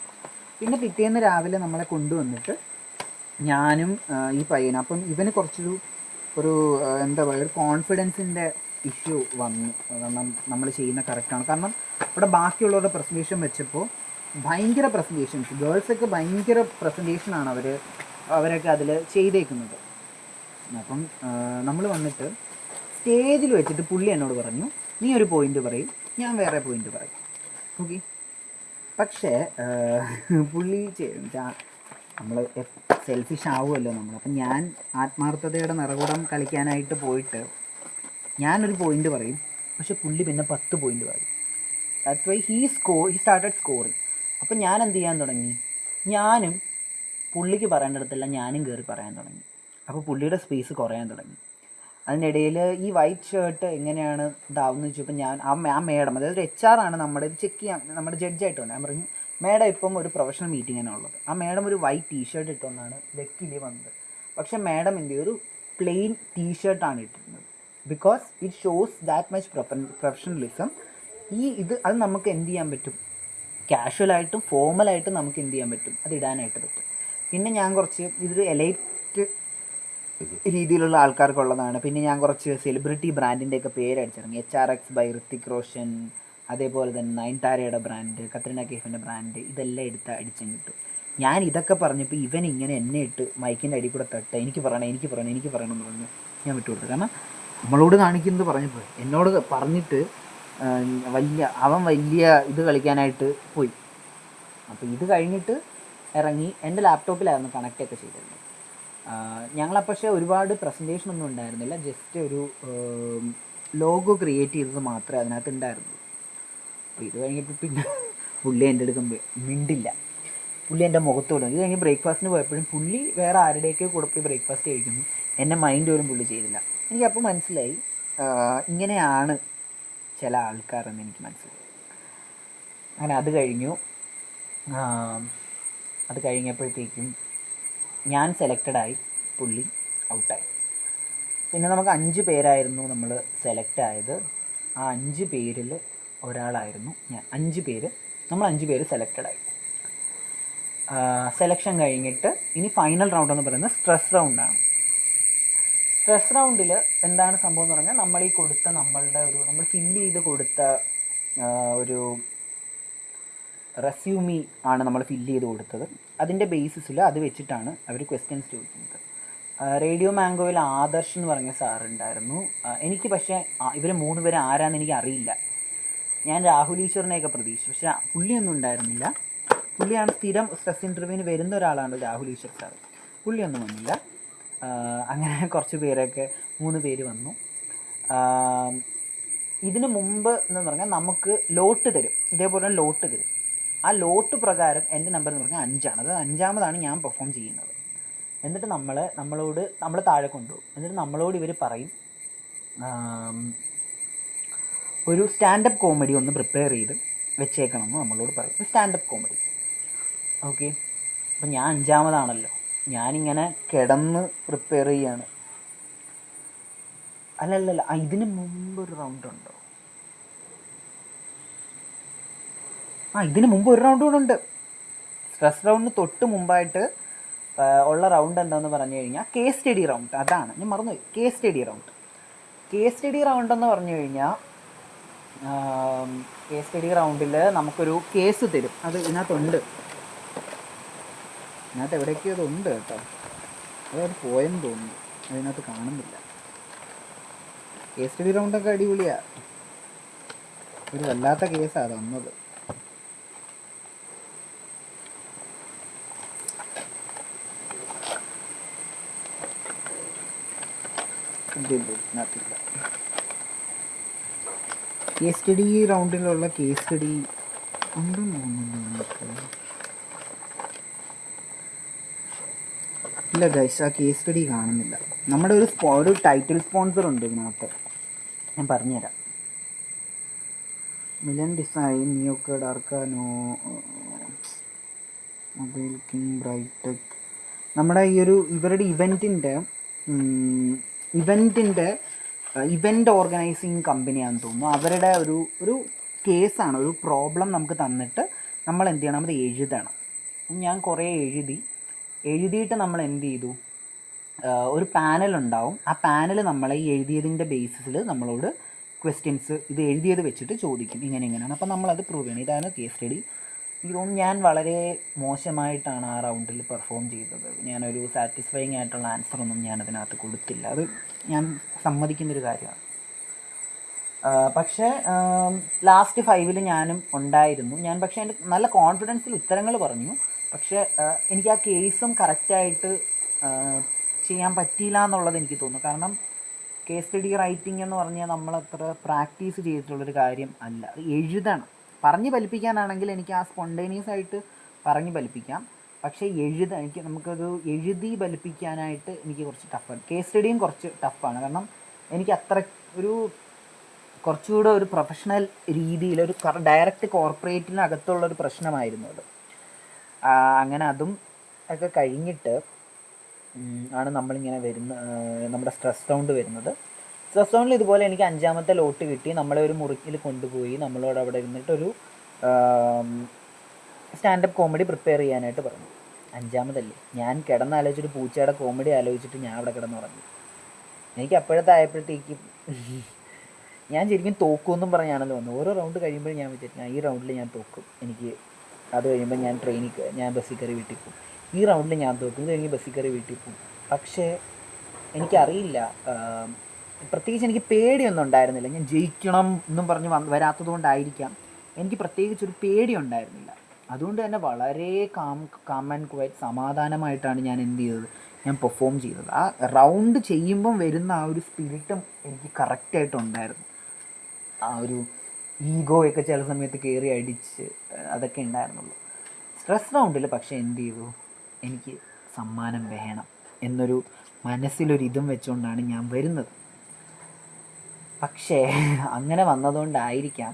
പിന്നെ പിറ്റേന്ന് രാവിലെ നമ്മളെ കൊണ്ടുവന്നിട്ട് ഞാനും ഈ പയ്യനും, അപ്പം ഇവന് ഒരു എന്താ പറയുക, ഒരു കോൺഫിഡൻസിൻ്റെ ഇഷ്യൂ വന്നു. കാരണം നമ്മൾ ചെയ്യുന്ന കറക്റ്റാണ്. കാരണം ഇവിടെ ബാക്കിയുള്ളവരുടെ പ്രസൻറ്റേഷൻ വെച്ചപ്പോൾ ഭയങ്കര പ്രസൻറ്റേഷൻസ്, ഗേൾസൊക്കെ ഭയങ്കര പ്രസൻറ്റേഷനാണ് അവരൊക്കെ അതിൽ ചെയ്തേക്കുന്നത്. അപ്പം നമ്മൾ വന്നിട്ട് സ്റ്റേജിൽ വെച്ചിട്ട് പുള്ളി എന്നോട് പറഞ്ഞു, നീ ഒരു പോയിൻ്റ് പറയും, ഞാൻ വേറെ പോയിൻ്റ് പറയും. ഓക്കെ, പക്ഷേ പുള്ളി നമ്മൾ സെൽഫിഷ് ആവുമല്ലോ നമ്മൾ. അപ്പം ഞാൻ ആത്മാർത്ഥതയുടെ നിറകുടം കളിക്കാനായിട്ട് പോയിട്ട് ഞാനൊരു പോയിൻ്റ് പറയും, പക്ഷെ പുള്ളി പിന്നെ 10 പോയിൻ്റ് പറയും. That's why he started scoring. അപ്പം ഞാൻ എന്ത് ചെയ്യാൻ തുടങ്ങി, ഞാനും പുള്ളിക്ക് പറയേണ്ടടത്തെല്ലാം ഞാനും കയറി പറയാൻ തുടങ്ങി. അപ്പോൾ പുള്ളിയുടെ സ്പേസ് കുറയാൻ തുടങ്ങി. അതിനിടയിൽ ഈ വൈറ്റ് ഷർട്ട് എങ്ങനെയാണ് ഇതാവുമെന്ന് വെച്ചപ്പോൾ ഞാൻ ആ മേഡം, അതായത് ഒരു HR ആണ് നമ്മുടെ ഇത് ചെക്ക് ചെയ്യാൻ, നമ്മുടെ ജഡ്ജായിട്ട് വന്നത്. ഞാൻ പറഞ്ഞു, മേഡം ഇപ്പം ഒരു പ്രൊഫഷണൽ മീറ്റിങ്ങിനാണ് ഉള്ളത്. ആ മേഡം ഒരു വൈറ്റ് ടീഷർട്ട് ഇട്ടുകൊണ്ടാണ് വെക്കിലി വന്നത്. പക്ഷേ മേഡം എന്ത് ചെയ്തു, ഒരു പ്ലെയിൻ ടീഷർട്ടാണ് ഇട്ടിരുന്നത്. Because it shows that much professionalism. അത് നമുക്ക് എന്ത് ചെയ്യാൻ പറ്റും, കാഷ്വലായിട്ടും ഫോമലായിട്ടും നമുക്ക് എന്ത് ചെയ്യാൻ പറ്റും, അത് ഇടാനായിട്ട് പറ്റും. പിന്നെ ഞാൻ കുറച്ച് ഇതൊരു എലൈറ്റ് രീതിയിലുള്ള ആൾക്കാർക്കുള്ളതാണ്. പിന്നെ ഞാൻ കുറച്ച് സെലിബ്രിറ്റി ബ്രാൻഡിൻ്റെയൊക്കെ പേരടിച്ചിറങ്ങി. HRX ബൈ ഋത്തിക് റോഷൻ, അതേപോലെ തന്നെ നയൻതാരയുടെ ബ്രാൻഡ്, കത്രീന കൈഫിൻ്റെ ബ്രാൻഡ്, ഇതെല്ലാം എടുത്ത് അടിച്ചും കിട്ടും. ഞാൻ ഇതൊക്കെ പറഞ്ഞപ്പോൾ ഇവൻ ഇങ്ങനെ എന്നെ ഇട്ട് മൈക്കിൻ്റെ അടി കൂടെ തട്ട് എനിക്ക് പറയണം എന്ന് പറഞ്ഞു ഞാൻ വിട്ടുകൊടുത്തു. കാരണം നമ്മളോട് കാണിക്കുന്നത് പറഞ്ഞപ്പോൾ എന്നോട് പറഞ്ഞിട്ട് അവൻ വലിയ ഇത് കളിക്കാനായിട്ട് പോയി. അപ്പോൾ ഇത് കഴിഞ്ഞിട്ട് ഇറങ്ങി എൻ്റെ ലാപ്ടോപ്പിലായിരുന്നു കണക്റ്റൊക്കെ ചെയ്തിരുന്നത്. ഞങ്ങളപ്പോൾ ഒരുപാട് പ്രസൻറ്റേഷനൊന്നും ഉണ്ടായിരുന്നില്ല, ജസ്റ്റ് ഒരു ലോഗോ ക്രിയേറ്റ് ചെയ്തത് മാത്രമേ അതിനകത്ത് ഉണ്ടായിരുന്നുള്ളൂ. അപ്പോൾ ഇത് കഴിഞ്ഞപ്പോൾ പിന്നെ പുള്ളി എൻ്റെ അടുക്കുമ്പോൾ മിണ്ടില്ല, പുള്ളി എൻ്റെ മുഖത്തോടും. ഇത് കഴിഞ്ഞ് ബ്രേക്ക്ഫാസ്റ്റിന് പോയപ്പോഴും പുള്ളി വേറെ ആരുടെയൊക്കെ കൂടെ പോയി ബ്രേക്ക്ഫാസ്റ്റ് കഴിക്കുന്നു, എന്നെ മൈൻഡ് പോലും പുള്ളി ചെയ്തില്ല. എനിക്കപ്പോൾ മനസ്സിലായി ഇങ്ങനെയാണ് ചില ആൾക്കാരെന്ന് എനിക്ക് മനസ്സിലായി. അങ്ങനെ അത് കഴിഞ്ഞു. അത് കഴിഞ്ഞപ്പോഴത്തേക്കും ഞാൻ സെലക്റ്റഡായി, പുള്ളി ഔട്ടായി. പിന്നെ നമുക്ക് 5 പേരായിരുന്നു നമ്മൾ സെലക്ട് ആയത്. ആ 5 പേരിൽ ഒരാളായിരുന്നു ഞാൻ. 5 പേര്, നമ്മൾ 5 പേര് സെലക്റ്റഡായി. സെലക്ഷൻ കഴിഞ്ഞിട്ട് ഇനി ഫൈനൽ റൗണ്ട് എന്ന് പറയുന്നത് സ്ട്രെസ് റൗണ്ടാണ്. സ്ട്രെസ് റൗണ്ടിൽ എന്താണ് സംഭവം എന്ന് പറഞ്ഞാൽ, നമ്മൾ ഫില്ല് ചെയ്ത് കൊടുത്ത ഒരു റെസ്യൂമി ആണ് നമ്മൾ ഫില്ല് ചെയ്ത് കൊടുത്തത്. അതിൻ്റെ ബേസിസിൽ അത് വെച്ചിട്ടാണ് അവർ ക്വസ്റ്റ്യൻസ് ചോദിക്കുന്നത്. റേഡിയോ മാംഗോയിൽ ആദർശ് എന്ന് പറഞ്ഞ സാറുണ്ടായിരുന്നു. എനിക്ക് പക്ഷേ ഇവർ 3 പേര് ആരാന്ന് എനിക്ക് അറിയില്ല. ഞാൻ രാഹുൽ ഈശ്വറിനെയൊക്കെ പ്രതീക്ഷിച്ചു, പക്ഷേ പുള്ളിയൊന്നും ഉണ്ടായിരുന്നില്ല. പുള്ളിയാണ് സ്ഥിരം സ്ട്രെസ് ഇൻ്റർവ്യൂവിന് വരുന്ന ഒരാളാണ് രാഹുൽ ഈശ്വർ സാർ. പുള്ളിയൊന്നും വന്നില്ല. അങ്ങനെ കുറച്ച് പേരൊക്കെ 3 പേര് വന്നു. ഇതിന് മുമ്പ് എന്ന് പറഞ്ഞാൽ നമുക്ക് ലോട്ട് തരും, ഇതേപോലെ ലോട്ട് തരും. ആ ലോട്ട് പ്രകാരം എൻ്റെ നമ്പർ എന്ന് പറഞ്ഞാൽ 5ആണ്. അത് 5ാമതാണ് ഞാൻ പെർഫോം ചെയ്യുന്നത്. എന്നിട്ട് നമ്മൾ താഴെ കൊണ്ടുപോകും. എന്നിട്ട് നമ്മളോട് ഇവർ പറയും ഒരു സ്റ്റാൻഡപ്പ് കോമഡി ഒന്ന് പ്രിപ്പയർ ചെയ്ത് വെച്ചേക്കണമെന്ന് നമ്മളോട് പറയും. ഒരു സ്റ്റാൻഡപ്പ് കോമഡി. ഓക്കെ, അപ്പം ഞാൻ 5ാമതാണല്ലോ, ഞാനിങ്ങനെ കിടന്ന് പ്രിപ്പയർ ചെയ്യാണ്. അല്ലല്ല, ഇതിന് മുമ്പ് ഒരു റൗണ്ട് ഉണ്ടോ? ഇതിന് മുമ്പ് ഒരു റൗണ്ട് കൂടെ ഉണ്ട്. സ്ട്രെസ് റൗണ്ടിന് തൊട്ട് മുമ്പായിട്ട് ഉള്ള റൗണ്ട് എന്താണെന്ന് പറഞ്ഞു കഴിഞ്ഞാൽ കേസ് സ്റ്റഡി റൗണ്ട്. അതാണ് ഞാൻ മറന്നുപോയി. കേസ് സ്റ്റഡി റൗണ്ട് എന്ന് പറഞ്ഞു കഴിഞ്ഞാൽ, കേസ് സ്റ്റഡി റൗണ്ടിൽ നമുക്കൊരു കേസ് തരും. അത് ഇതിനകത്തുണ്ട്, ഇതിനകത്ത് എവിടേക്കോ അതുണ്ട് കേട്ടോ. അതത് പോയെന്ന് തോന്നുന്നു, അതിനകത്ത് കാണുന്നില്ല. കേസ് സ്റ്റഡി റൗണ്ടൊക്കെ അടിപൊളിയാണ്. ഒരു വല്ലാത്ത കേസാണ് തന്നത്. കേസ് സ്റ്റഡി റൗണ്ടിലുള്ള കേസ് സ്റ്റഡി ഉണ്ടെന്ന് തോന്നുന്നു. ഇല്ല ഗൈസ്, ആ കേസ് സ്റ്റഡി കാണുന്നില്ല. നമ്മുടെ ഒരു ടൈറ്റിൽ സ്പോൺസർ ഉണ്ട് ഇതിനകത്ത്, ഞാൻ പറഞ്ഞുതരാം. മിലൻ ഡിസൈൻ, നിയോക്ക്, ഡാർക്കാനോ, മൊബൈൽ കിങ്, ബ്രൈറ്റെക്. നമ്മുടെ ഈ ഇവരുടെ ഇവൻ്റ് ഓർഗനൈസിങ് കമ്പനിയാണെന്ന് തോന്നുന്നു. അവരുടെ ഒരു കേസാണ്, ഒരു പ്രോബ്ലം നമുക്ക് തന്നിട്ട് നമ്മൾ എന്ത് ചെയ്യണം, അത് എഴുതണം. ഞാൻ കുറേ എഴുതിയിട്ട് നമ്മൾ എന്ത് ചെയ്തു, ഒരു പാനൽ ഉണ്ടാവും. ആ പാനൽ നമ്മളെ ഈ എഴുതിയതിൻ്റെ ബേസിസിൽ നമ്മളോട് ക്വസ്റ്റ്യൻസ് ഇത് എഴുതിയത് വെച്ചിട്ട് ചോദിക്കും, ഇങ്ങനെയാണ്. അപ്പം നമ്മളത് പ്രൂവ് ചെയ്യണം. ഇതാണ് കേസ് സ്റ്റഡി. ഇതും ഞാൻ വളരെ മോശമായിട്ടാണ് ആ റൗണ്ടിൽ പെർഫോം ചെയ്തത്. ഞാനൊരു സാറ്റിസ്ഫൈങ് ആയിട്ടുള്ള ആൻസറൊന്നും ഞാനതിനകത്ത് കൊടുത്തില്ല. അത് ഞാൻ സമ്മതിക്കുന്നൊരു കാര്യമാണ്. പക്ഷേ ലാസ്റ്റ് 5ൽ ഞാനും ഉണ്ടായിരുന്നു. പക്ഷേ എൻ്റെ നല്ല കോൺഫിഡൻസിൽ ഉത്തരങ്ങൾ പറഞ്ഞു. പക്ഷേ എനിക്ക് ആ കേസും കറക്റ്റായിട്ട് ചെയ്യാൻ പറ്റിയില്ല എന്നുള്ളത് എനിക്ക് തോന്നുന്നു. കാരണം കേസ് സ്റ്റഡി റൈറ്റിംഗ് എന്ന് പറഞ്ഞാൽ നമ്മളത്ര പ്രാക്ടീസ് ചെയ്തിട്ടുള്ളൊരു കാര്യം അല്ല. അത് എഴുതണം. പറഞ്ഞ് ഫലിപ്പിക്കാനാണെങ്കിൽ എനിക്ക് ആ സ്പോണ്ടേനിയസ് ആയിട്ട് പറഞ്ഞ് ഫലിപ്പിക്കാം. പക്ഷേ നമുക്കത് എഴുതി ഫലിപ്പിക്കാനായിട്ട് എനിക്ക് കുറച്ച് ടഫാണ്. കേസ് സ്റ്റഡിയും കുറച്ച് ടഫാണ്. കാരണം എനിക്ക് അത്ര കുറച്ചുകൂടെ ഒരു പ്രൊഫഷണൽ രീതിയിൽ ഒരു ഡയറക്റ്റ് കോർപ്പറേറ്റിനകത്തുള്ളൊരു പ്രശ്നമായിരുന്നു അത്. അങ്ങനെ അതും ഒക്കെ കഴിഞ്ഞിട്ട് ആണ് നമ്മളിങ്ങനെ നമ്മുടെ സ്ട്രെസ് റൗണ്ട് വരുന്നത്. സ്ട്രെസ് റൗണ്ടിൽ ഇതുപോലെ എനിക്ക് 5ാമത്തെ ലോട്ട് കിട്ടി. നമ്മളെ ഒരു മുറിയിൽ കൊണ്ടുപോയി നമ്മളോട് അവിടെ ഇരുന്നിട്ടൊരു സ്റ്റാൻഡപ്പ് കോമഡി പ്രിപ്പയർ ചെയ്യാനായിട്ട് പറഞ്ഞു. 5ാമതല്ലേ, ഞാൻ കിടന്നാലോചിച്ചിട്ട് പൂച്ചയുടെ കോമഡി ആലോചിച്ചിട്ട് ഞാൻ അവിടെ കിടന്നുറങ്ങി. എനിക്ക് ആയപ്പോഴത്തേക്കും ഞാൻ ശരിക്കും തോക്കുമെന്നും പറഞ്ഞാണല്ലോ വന്നത്. ഓരോ റൗണ്ട് കഴിയുമ്പോൾ ഞാൻ വിചാരിച്ചു ഈ റൗണ്ടിൽ ഞാൻ തോക്കും, എനിക്ക് അത് കഴിയുമ്പോൾ ഞാൻ ബസ്സിൽ കയറി വീട്ടിൽ പോകും, ഈ റൗണ്ടിൽ ഞാൻ തോക്കും, ഇത് കഴിഞ്ഞ് ബസ്സിൽ കയറി വീട്ടിൽ പോകും. പക്ഷേ എനിക്കറിയില്ല, പ്രത്യേകിച്ച് എനിക്ക് പേടിയൊന്നും ഉണ്ടായിരുന്നില്ല. ഞാൻ ജയിക്കണം എന്നും പറഞ്ഞ് വരാത്തത് കൊണ്ടായിരിക്കാം എനിക്ക് പ്രത്യേകിച്ചൊരു പേടി ഉണ്ടായിരുന്നില്ല. അതുകൊണ്ട് തന്നെ വളരെ കാം ആൻഡ് ക്വയറ്റ് സമാധാനമായിട്ടാണ് ഞാൻ എന്ത് ചെയ്തത്, ഞാൻ പെർഫോം ചെയ്തത്. ആ റൗണ്ട് ചെയ്യുമ്പം വരുന്ന ആ ഒരു സ്പിരിറ്റും എനിക്ക് കറക്റ്റായിട്ടുണ്ടായിരുന്നു. ആ ഒരു ഈഗോയൊക്കെ ചില സമയത്ത് കയറി അടിച്ച് അതൊക്കെ ഉണ്ടായിരുന്നുള്ളൂ സ്ട്രെസ് റൗണ്ടിൽ. പക്ഷേ എന്ത് ചെയ്തു, എനിക്ക് സമ്മാനം വേണം എന്നൊരു മനസ്സിലൊരിതും വെച്ചുകൊണ്ടാണ് ഞാൻ വരുന്നത്. പക്ഷേ അങ്ങനെ വന്നതുകൊണ്ടായിരിക്കാം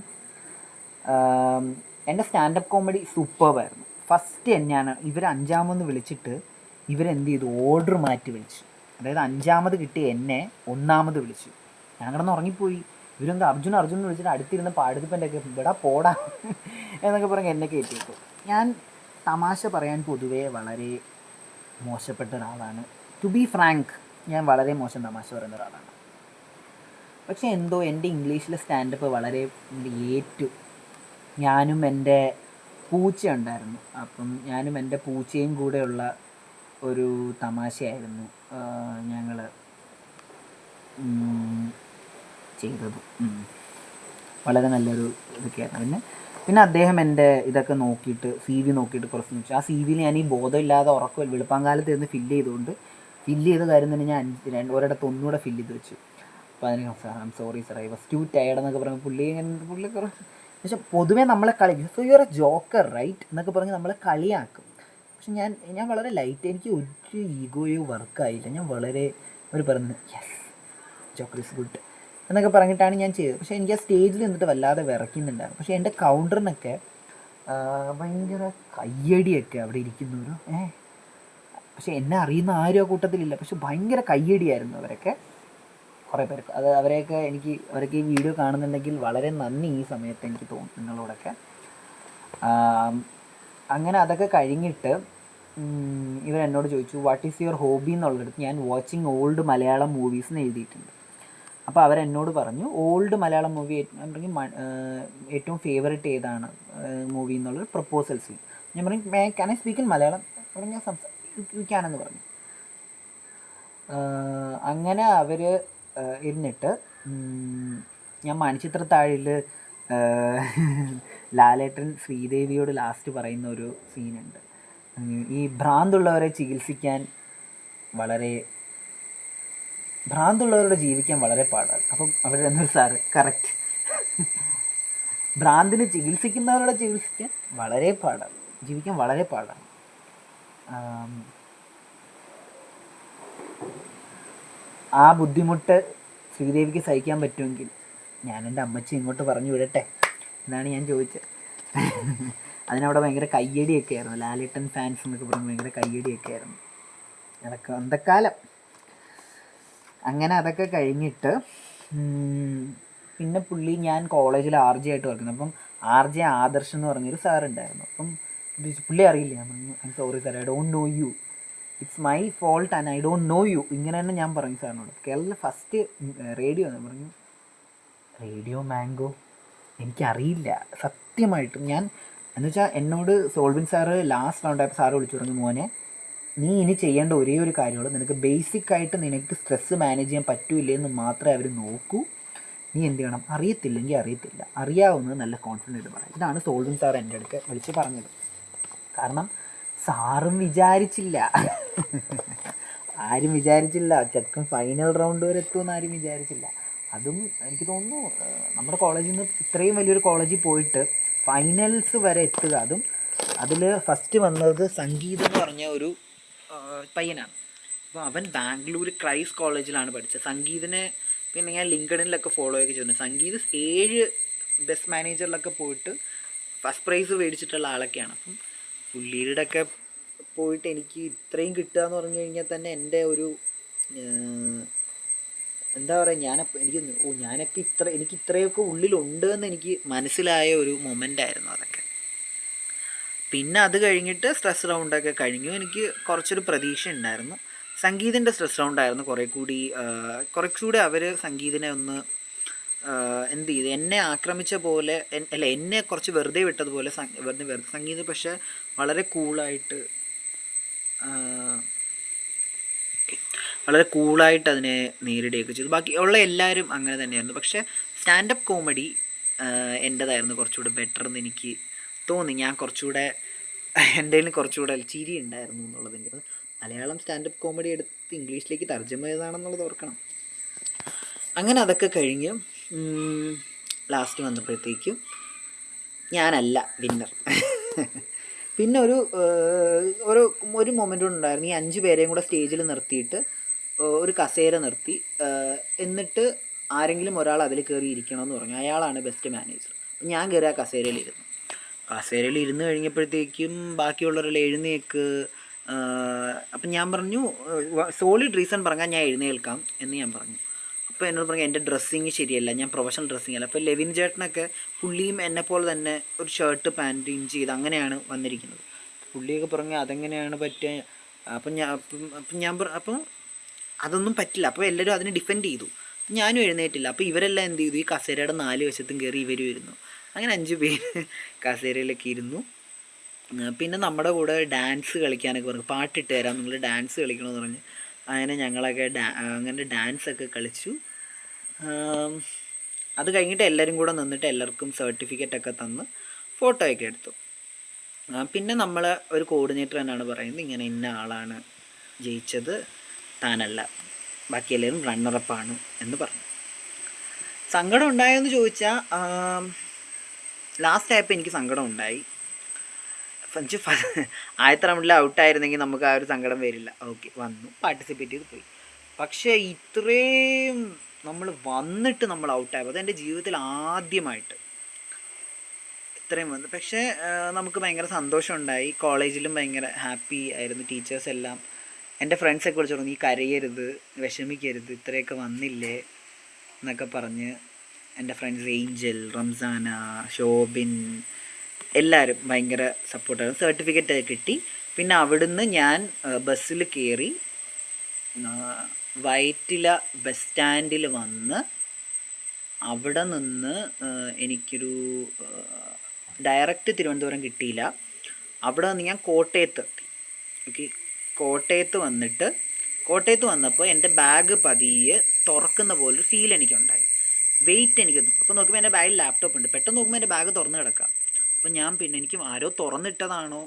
എൻ്റെ സ്റ്റാൻഡപ്പ് കോമഡി സൂപ്പർബായിരുന്നു. ഫസ്റ്റ് തന്നെയാണ് ഇവർ 5ാമതെന്ന് വിളിച്ചിട്ട് ഇവരെന്ത് ചെയ്തു, ഓർഡർ മാറ്റി വിളിച്ചു. അതായത് 5ാമത് കിട്ടിയ എന്നെ 1ാമത് വിളിച്ചു. ഞാൻ കിടന്ന് ഉറങ്ങിപ്പോയി. ഇവരെന്താ അർജുൻ എന്ന് വിളിച്ചിട്ട് അടുത്തിരുന്ന് പാടുതിപ്പൻ്റെ ഒക്കെ ഇവിടെ പോടാ എന്നൊക്കെ പറഞ്ഞ് എന്നെ കയറ്റിയിട്ടു. ഞാൻ തമാശ പറയാൻ പൊതുവേ വളരെ മോശപ്പെട്ട ഒരാളാണ്. ടു ബി ഫ്രാങ്ക്, ഞാൻ വളരെ മോശം തമാശ പറയുന്ന ഒരാളാണ്. പക്ഷേ എന്തോ എൻ്റെ ഇംഗ്ലീഷിലെ സ്റ്റാൻഡപ്പ് വളരെ ഏറ്റു. ഞാനും എൻ്റെ പൂച്ച ഉണ്ടായിരുന്നു. അപ്പം ഞാനും എൻ്റെ പൂച്ചയും കൂടെയുള്ള ഒരു തമാശയായിരുന്നു ഞങ്ങൾ ചെയ്തത്. വളരെ നല്ലൊരു ഇതൊക്കെയായിരുന്നു. പിന്നെ അദ്ദേഹം എൻ്റെ ഇതൊക്കെ നോക്കിയിട്ട് CV നോക്കിയിട്ട് കുറച്ച് വെച്ചു. ആ CV ഞാൻ ഈ ബോധമില്ലാതെ വെളുപ്പാങ്കാലത്ത് ഇരുന്ന് ഫില്ല് ചെയ്ത കാര്യം തന്നെ ഞാൻ ഒരിടത്ത് ഒന്നുകൂടെ ഫില്ല് ചെയ്ത് വെച്ചു. അപ്പോൾ അതിന് sir I'm sorry sir, I was too tired എന്നൊക്കെ പറഞ്ഞ് പുള്ളി പക്ഷെ പൊതുവേ നമ്മളെ കളിക്കും. So you are a joker right എന്നൊക്കെ പറഞ്ഞ് നമ്മളെ കളിയാക്കും. പക്ഷെ ഞാൻ വളരെ ലൈറ്റ്, എനിക്ക് ഒരു ഈഗോയോ വർക്കായില്ല. ഞാൻ വളരെ പറഞ്ഞു യെസ് ജോക്കർ ഈസ് ഗുഡ് എന്നൊക്കെ പറഞ്ഞിട്ടാണ് ഞാൻ ചെയ്തത്. പക്ഷേ എനിക്ക് ആ സ്റ്റേജിൽ നിന്നിട്ട് വല്ലാതെ വിറയ്ക്കുന്നുണ്ടായിരുന്നു. പക്ഷേ എൻ്റെ കൗണ്ടറിനൊക്കെ ഭയങ്കര കയ്യടിയൊക്കെ അവിടെ ഇരിക്കുന്നവരും പക്ഷേ എന്നെ അറിയുന്ന ആരും ആ കൂട്ടത്തിലില്ല. പക്ഷെ ഭയങ്കര കയ്യടിയായിരുന്നു അവരൊക്കെ, കുറേ പേർക്ക്. അവരെയൊക്കെ ഈ വീഡിയോ കാണുന്നുണ്ടെങ്കിൽ വളരെ നന്ദി ഈ സമയത്ത് എനിക്ക് തോന്നും നിങ്ങളോടൊക്കെ. അങ്ങനെ അതൊക്കെ കഴിഞ്ഞിട്ട് ഇവരെന്നോട് ചോദിച്ചു വാട്ട് ഈസ് യുവർ ഹോബി എന്നുള്ളിടത്ത് ഞാൻ വാച്ചിങ് ഓൾഡ് മലയാളം മൂവീസ് എന്ന് എഴുതിയിട്ടുണ്ട്. അപ്പോൾ അവരെന്നോട് പറഞ്ഞു ഓൾഡ് മലയാളം മൂവി ഏറ്റവും ഫേവറേറ്റ് ഏതാണ് മൂവി എന്നുള്ളത് പ്രപ്പോസൽ സീൻ. ഞാൻ പറഞ്ഞു can I speak in Malayalam? പറഞ്ഞു ഞാൻ സംസാരിക്കാനെന്ന് പറഞ്ഞു. അങ്ങനെ അവർ ഇരുന്നിട്ട് ഞാൻ മണിച്ചിത്രത്താഴിൽ ലാലേട്ടൻ ശ്രീദേവിയോട് ലാസ്റ്റ് പറയുന്ന ഒരു സീനുണ്ട്, ഈ ഭ്രാന്തുള്ളവരെ ജീവിക്കാൻ വളരെ പാടാണ്. അപ്പം അവിടെ എന്നൊരു സാറ് കറക്റ്റ്, ഭ്രാന്തിന് ചികിത്സിക്കുന്നവരുടെ ജീവിക്കാൻ വളരെ പാടാണ്, ജീവിക്കാൻ വളരെ പാടാണ്. ആ ബുദ്ധിമുട്ട് ശ്രീദേവിക്ക് സഹിക്കാൻ പറ്റുമെങ്കിൽ ഞാൻ എൻ്റെ അമ്മച്ചി ഇങ്ങോട്ട് പറഞ്ഞു വിടട്ടെ എന്നാണ് ഞാൻ ചോദിച്ചത്. അതിനവിടെ ഭയങ്കര കയ്യടിയൊക്കെ ആയിരുന്നു. ലാലേട്ടൻ ഫാൻസ് എന്നൊക്കെ പറഞ്ഞ് ഭയങ്കര കയ്യടിയൊക്കെ ആയിരുന്നു. അതൊക്കെ അന്തക്കാലം. അങ്ങനെ അതൊക്കെ കഴിഞ്ഞിട്ട് പിന്നെ ഞാൻ കോളേജിൽ RJ ആയിട്ട് വർക്കുന്നത്. അപ്പം RJ ആദർശ് എന്ന് പറഞ്ഞൊരു സാറുണ്ടായിരുന്നു. അപ്പം പുള്ളി അറിയില്ല. ഞാൻ പറഞ്ഞു I'm sorry sir, I don't know you, it's my fault and I don't know you. ഇങ്ങനെ തന്നെ ഞാൻ പറഞ്ഞു സാറിനോട്. കേരളത്തിലെ ഫസ്റ്റ് റേഡിയോ എന്ന് പറഞ്ഞു, റേഡിയോ മാംഗോ എനിക്കറിയില്ല സത്യമായിട്ടും. ഞാൻ എന്നുവെച്ചാൽ എന്നോട് സോൾവിൻ സാറ് ലാസ്റ്റ് റൗണ്ടായപ്പോൾ സാറ് വിളിച്ചു പറഞ്ഞു മോനെ നീ ഇനി ചെയ്യേണ്ട ഒരേ ഒരു കാര്യമുള്ളൂ, നിനക്ക് ബേസിക്കായിട്ട് നിനക്ക് സ്ട്രെസ്സ് മാനേജ് ചെയ്യാൻ പറ്റൂല്ലേ എന്ന് മാത്രമേ അവർ നോക്കൂ. നീ എന്ത് ചെയ്യണം, അറിയത്തില്ലെങ്കിൽ അറിയത്തില്ല, അറിയാവുന്നത് നല്ല കോൺഫിഡൻറ്റ് പറയാം. ഇതാണ് സോൾവിൻ സാർ എൻ്റെ അടുത്ത് വിളിച്ച് പറഞ്ഞത്. കാരണം സാറും വിചാരിച്ചില്ല, ആരും വിചാരിച്ചില്ല ചെക്കൻ ഫൈനൽ റൗണ്ട് വരെ എത്തുമെന്ന് ആരും വിചാരിച്ചില്ല. അതും എനിക്ക് തോന്നുന്നു നമ്മുടെ കോളേജിൽ നിന്ന് ഇത്രയും വലിയൊരു കോളേജിൽ പോയിട്ട് ഫൈനൽസ് വരെ എത്തുക, അതും അതിൽ ഫസ്റ്റ് വന്നത് സംഗീതം എന്ന് പറഞ്ഞ ഒരു പയ്യനാണ്. അപ്പോൾ അവൻ ബാംഗ്ലൂർ ക്രൈസ്റ്റ് കോളേജിലാണ് പഠിച്ചത്. സംഗീതിനെ പിന്നെ ഞാൻ ലിങ്ക്ഡിനിലൊക്കെ ഫോളോ ഒക്കെ ചെയ്തിട്ടുണ്ട്. സംഗീത് 7 ബെസ്റ്റ് മാനേജറിലൊക്കെ പോയിട്ട് ഫസ്റ്റ് പ്രൈസ് മേടിച്ചിട്ടുള്ള ആളൊക്കെയാണ്. അപ്പം പുള്ളിയുടെയൊക്കെ പോയിട്ട് എനിക്ക് ഇത്രയും കിട്ടുക എന്ന് പറഞ്ഞു കഴിഞ്ഞാൽ തന്നെ എൻ്റെ ഒരു എന്താ പറയുക, എനിക്ക് ഇത്രയൊക്കെ ഉള്ളിലുണ്ട് എന്ന് എനിക്ക് മനസ്സിലായ ഒരു മൊമെൻ്റ് ആയിരുന്നു അതൊക്കെ. പിന്നെ അത് കഴിഞ്ഞിട്ട് സ്ട്രെസ് റൗണ്ടൊക്കെ കഴിഞ്ഞു. എനിക്ക് കുറച്ചൊരു പ്രതീക്ഷ ഉണ്ടായിരുന്നു. സംഗീതിൻ്റെ സ്ട്രെസ് റൗണ്ടായിരുന്നു കുറച്ചുകൂടി അവർ സംഗീതിനെ ഒന്ന് എന്ത് ചെയ്തു, എന്നെ ആക്രമിച്ച പോലെ, അല്ല എന്നെ കുറച്ച് വെറുതെ വിട്ടതുപോലെ സംഗീത് പക്ഷേ വളരെ കൂളായിട്ട് അതിനെ നേരിടുകയൊക്കെ ചെയ്തു. ബാക്കിയുള്ള എല്ലാവരും അങ്ങനെ തന്നെയായിരുന്നു. പക്ഷേ സ്റ്റാൻഡപ്പ് കോമഡി എൻ്റേതായിരുന്നു കുറച്ചുകൂടെ ബെറ്റർ എന്ന് എനിക്ക് തോന്നി. ഞാൻ കുറച്ചുകൂടെ എൻ്റെ കയ്യിൽ കുറച്ചുകൂടെ ചിരി ഉണ്ടായിരുന്നു എന്നുള്ളതിൻ്റെ. മലയാളം സ്റ്റാൻഡപ്പ് കോമഡി എടുത്ത് ഇംഗ്ലീഷിലേക്ക് തർജ്ജമ ചെയ്തതാണെന്നുള്ളത് ഓർക്കണം. അങ്ങനെ അതൊക്കെ കഴിഞ്ഞ് ലാസ്റ്റ് വന്നപ്പോഴത്തേക്കും ഞാനല്ല വിന്നർ. പിന്നെ ഒരു മൊമെൻ്റ് ഉണ്ടായിരുന്നു. ഈ 5 പേരെയും കൂടെ സ്റ്റേജിൽ നിർത്തിയിട്ട് ഒരു കസേര നിർത്തി, എന്നിട്ട് ആരെങ്കിലും ഒരാൾ അതിൽ കയറി ഇരിക്കണമെന്ന് പറഞ്ഞു. അയാളാണ് ബെസ്റ്റ് മാനേജർ. ഞാൻ കയറി ആ കസേരയിൽ ഇരുന്ന് കഴിഞ്ഞപ്പോഴത്തേക്കും ബാക്കിയുള്ളവരെല്ലാം എഴുന്നേക്ക്. അപ്പം ഞാൻ പറഞ്ഞു, സോളിഡ് റീസൺ പറഞ്ഞാൽ ഞാൻ എഴുന്നേൽക്കാം എന്ന് ഞാൻ പറഞ്ഞു. അപ്പോൾ എന്നോട് പറഞ്ഞു എൻ്റെ ഡ്രസ്സിങ് ശരിയല്ല, ഞാൻ പ്രൊഫഷണൽ ഡ്രസ്സിങ് അല്ല. അപ്പോൾ ലെവിൻ ചേട്ടനൊക്കെ, പുള്ളിയും എന്നെപ്പോലെ തന്നെ ഒരു ഷർട്ട് പാൻറ്റ് ഇൻ ചെയ്ത് അങ്ങനെയാണ് വന്നിരിക്കുന്നത്. പുള്ളിയൊക്കെ പറഞ്ഞു അതെങ്ങനെയാണ് പറ്റുക. അപ്പം അതൊന്നും പറ്റില്ല. അപ്പോൾ എല്ലാവരും അതിനെ ഡിഫെൻഡ് ചെയ്തു. ഞാനും എഴുന്നേറ്റില്ല. അപ്പോൾ ഇവരെല്ലാം എന്ത് ചെയ്തു, ഈ കസേരയുടെ 4 വശത്തും കയറി ഇവരും ഇരുന്നു. അങ്ങനെ 5 പേര് കസേരയിലൊക്കെ ഇരുന്നു. പിന്നെ നമ്മുടെ കൂടെ ഡാൻസ് കളിക്കാനൊക്കെ പറഞ്ഞു, പാട്ടിട്ട് തരാം, നിങ്ങൾ ഡാൻസ് കളിക്കണമെന്ന് പറഞ്ഞ്. അങ്ങനെ ഞങ്ങളൊക്കെ അങ്ങനെ ഡാൻസൊക്കെ കളിച്ചു. അത് കഴിഞ്ഞിട്ട് എല്ലാവരും കൂടെ നിന്നിട്ട് എല്ലാവർക്കും സർട്ടിഫിക്കറ്റൊക്കെ തന്ന് ഫോട്ടോയൊക്കെ എടുത്തു. പിന്നെ നമ്മൾ ഒരു കോർഡിനേറ്റർ തന്നെയാണ് പറയുന്നത്, ഇങ്ങനെ ഇന്ന ആളാണ് ജയിച്ചത്, താനല്ല, ബാക്കി എല്ലാവരും റണ്ണറപ്പാണ് എന്ന് പറഞ്ഞു. സങ്കടം ഉണ്ടായെന്ന് ചോദിച്ചാൽ ലാസ്റ്റ് ആയപ്പോൾ എനിക്ക് സങ്കടം ഉണ്ടായി. ആദ്യത്തെ റൗണ്ടിൽ ഔട്ടായിരുന്നെങ്കിൽ നമുക്ക് ആ ഒരു സങ്കടം വരില്ല. ഓക്കെ, വന്നു, പാർട്ടിസിപ്പേറ്റ് ചെയ്ത് പോയി. പക്ഷേ ഇത്രയും നമ്മൾ വന്നിട്ട് നമ്മൾ ഔട്ടായപ്പോൾ അതെൻ്റെ ജീവിതത്തിൽ ആദ്യമായിട്ട് ഇത്രയും വന്നു. പക്ഷേ നമുക്ക് ഭയങ്കര സന്തോഷമുണ്ടായി. കോളേജിലും ഭയങ്കര ഹാപ്പി ആയിരുന്നു. ടീച്ചേഴ്സ് എല്ലാം എൻ്റെ ഫ്രണ്ട്സൊക്കെ വിളിച്ചു പറഞ്ഞു, നീ കരയരുത്, വിഷമിക്കരുത്, ഇത്രയൊക്കെ വന്നില്ലേ എന്നൊക്കെ പറഞ്ഞ്. എൻ്റെ ഫ്രണ്ട്സ് ഏഞ്ചൽ, റംസാന, ശോഭിൻ എല്ലാവരും ഭയങ്കര സപ്പോർട്ടായിരുന്നു. സർട്ടിഫിക്കറ്റ് കിട്ടി. പിന്നെ അവിടുന്ന് ഞാൻ ബസ്സിൽ കയറി വൈറ്റില ബസ് സ്റ്റാൻഡിൽ വന്ന് അവിടെ നിന്ന് എനിക്കൊരു ഡയറക്റ്റ് തിരുവനന്തപുരം കിട്ടിയില്ല. അവിടെ നിന്ന് ഞാൻ കോട്ടയത്തെത്തി. ഓക്കെ, കോട്ടയത്ത് വന്നപ്പോൾ എൻ്റെ ബാഗ് പതിയെ തുറക്കുന്ന പോലൊരു ഫീൽ എനിക്കുണ്ടായി. വെയിറ്റ് എനിക്ക്. അപ്പോൾ നോക്കുമ്പോൾ എൻ്റെ ബാഗിൽ ലാപ്ടോപ്പ് ഉണ്ട്. പെട്ടെന്ന് നോക്കുമ്പോൾ എൻ്റെ ബാഗ് തുറന്ന് കിടക്കുക. അപ്പോൾ ഞാൻ പിന്നെ എനിക്ക് ആരോ തുറന്നിട്ടതാണോ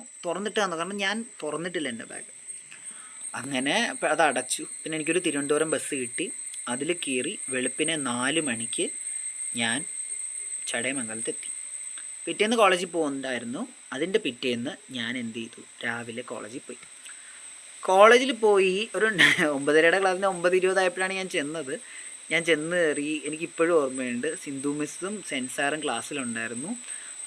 കാരണം ഞാൻ തുറന്നിട്ടില്ല എൻ്റെ ബാഗ്. അങ്ങനെ അത് അടച്ചു. പിന്നെ എനിക്കൊരു തിരുവനന്തപുരം ബസ് കിട്ടി. അതിൽ കയറി വെളുപ്പിനെ 4 മണിക്ക് ഞാൻ ചടയമംഗലത്തെത്തി. പിറ്റേന്ന് കോളേജിൽ പോകുന്നുണ്ടായിരുന്നു. അതിൻ്റെ പിറ്റേന്ന് ഞാൻ എന്ത് ചെയ്തു, രാവിലെ കോളേജിൽ പോയി ഒരു 9:30 ക്ലാസ്സിന് 9:20 ആയപ്പോഴാണ് ഞാൻ ചെന്നത്. ഞാൻ ചെന്ന് കയറി. എനിക്കിപ്പോഴും ഓർമ്മയുണ്ട്, സിന്ധു മിസ്സും സെൻസാറും ക്ലാസ്സിലുണ്ടായിരുന്നു.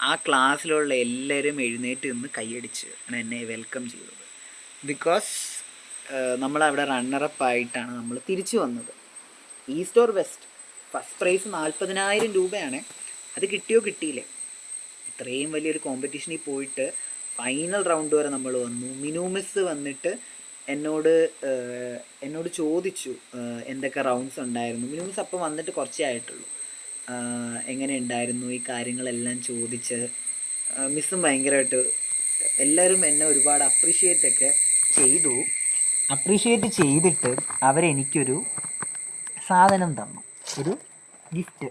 ആ ക്ലാസ്സിലുള്ള എല്ലാവരും എഴുന്നേറ്റ് നിന്ന് കൈയടിച്ച് എന്നെ വെൽക്കം ചെയ്തത്. ബിക്കോസ് നമ്മളവിടെ റണ്ണറപ്പായിട്ടാണ് നമ്മൾ തിരിച്ചു വന്നത്. East or west, first prize 40,000 രൂപയാണ്. അത് കിട്ടിയോ കിട്ടിയില്ലേ, ഇത്രയും വലിയൊരു കോമ്പറ്റീഷനിൽ പോയിട്ട് ഫൈനൽ റൗണ്ട് വരെ നമ്മൾ വന്നു. മിനു മിസ് വന്നിട്ട് എന്നോട് ചോദിച്ചു എന്തൊക്കെ റൗണ്ട്സ് ഉണ്ടായിരുന്നു. മിനു മിസ് അപ്പം വന്നിട്ട് കുറച്ചേ ആയിട്ടുള്ളൂ. എങ്ങനെ ഉണ്ടായിരുന്നു ഈ കാര്യങ്ങളെല്ലാം ചോദിച്ച്. മിസ്സും ഭയങ്കരമായിട്ട് എല്ലാവരും എന്നെ ഒരുപാട് അപ്രീഷിയേറ്റ് ചെയ്തിട്ട് അവരെനിക്കൊരു സാധനം തന്നു, ഒരു ഗിഫ്റ്റ്.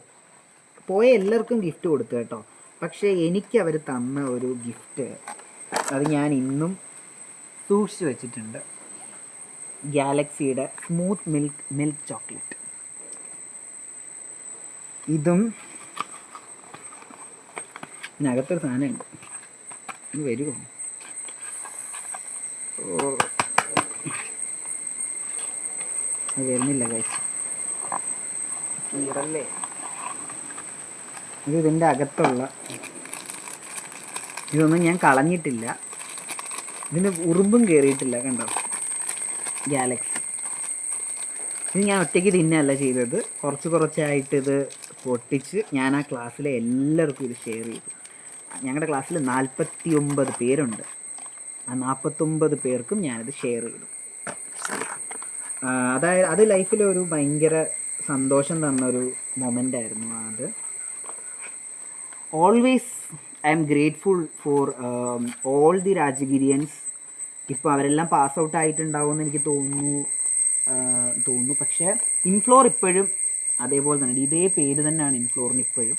പോയ എല്ലാവർക്കും ഗിഫ്റ്റ് കൊടുത്തു കേട്ടോ. പക്ഷേ എനിക്ക് അവർ തന്ന ഒരു ഗിഫ്റ്റ് അത് ഞാൻ ഇന്നും സൂക്ഷിച്ചു വെച്ചിട്ടുണ്ട്. ഗാലക്സിയുടെ സ്മൂത്ത് മിൽക്ക് ചോക്ലേറ്റ്. ഇതും ഇതിനകത്തൊരു സാധനമുണ്ട്, ഇത് വരുമോ? അത് വരുന്നില്ല ഗൈസ്, കീറല്ലേ. ഇതിൻ്റെ അകത്തുള്ള ഇതൊന്നും ഞാൻ കളഞ്ഞിട്ടില്ല. ഇതിന് ഉറുമ്പും കയറിയിട്ടില്ല, കണ്ടോ? ഗാലക്സി. ഇത് ഞാൻ ഒറ്റയ്ക്ക് തിന്നല്ല ചെയ്തത്, കുറച്ചായിട്ട് ഇത് പൊട്ടിച്ച് ഞാൻ ആ ക്ലാസ്സിലെ എല്ലാവർക്കും ഇത് ഷെയർ ചെയ്തു. ഞങ്ങളുടെ ക്ലാസ്സിൽ 49 പേരുണ്ട്. ആ 49 പേർക്കും ഞാനിത് ഷെയർ ചെയ്തു. അത് ലൈഫിലൊരു ഭയങ്കര സന്തോഷം തന്നൊരു മൊമെൻ്റായിരുന്നു അത്. Always I'm grateful for all the Rajagirians. ഇപ്പോൾ അവരെല്ലാം പാസ് ഔട്ട് ആയിട്ടുണ്ടാവുമെന്ന് എനിക്ക് തോന്നുന്നു. പക്ഷേ ഇൻഫ്ലോർ ഇപ്പോഴും അതേപോലെ തന്നെ ഇതേ പേര് തന്നെയാണ് ഇൻഫ്ലോറിന് ഇപ്പോഴും.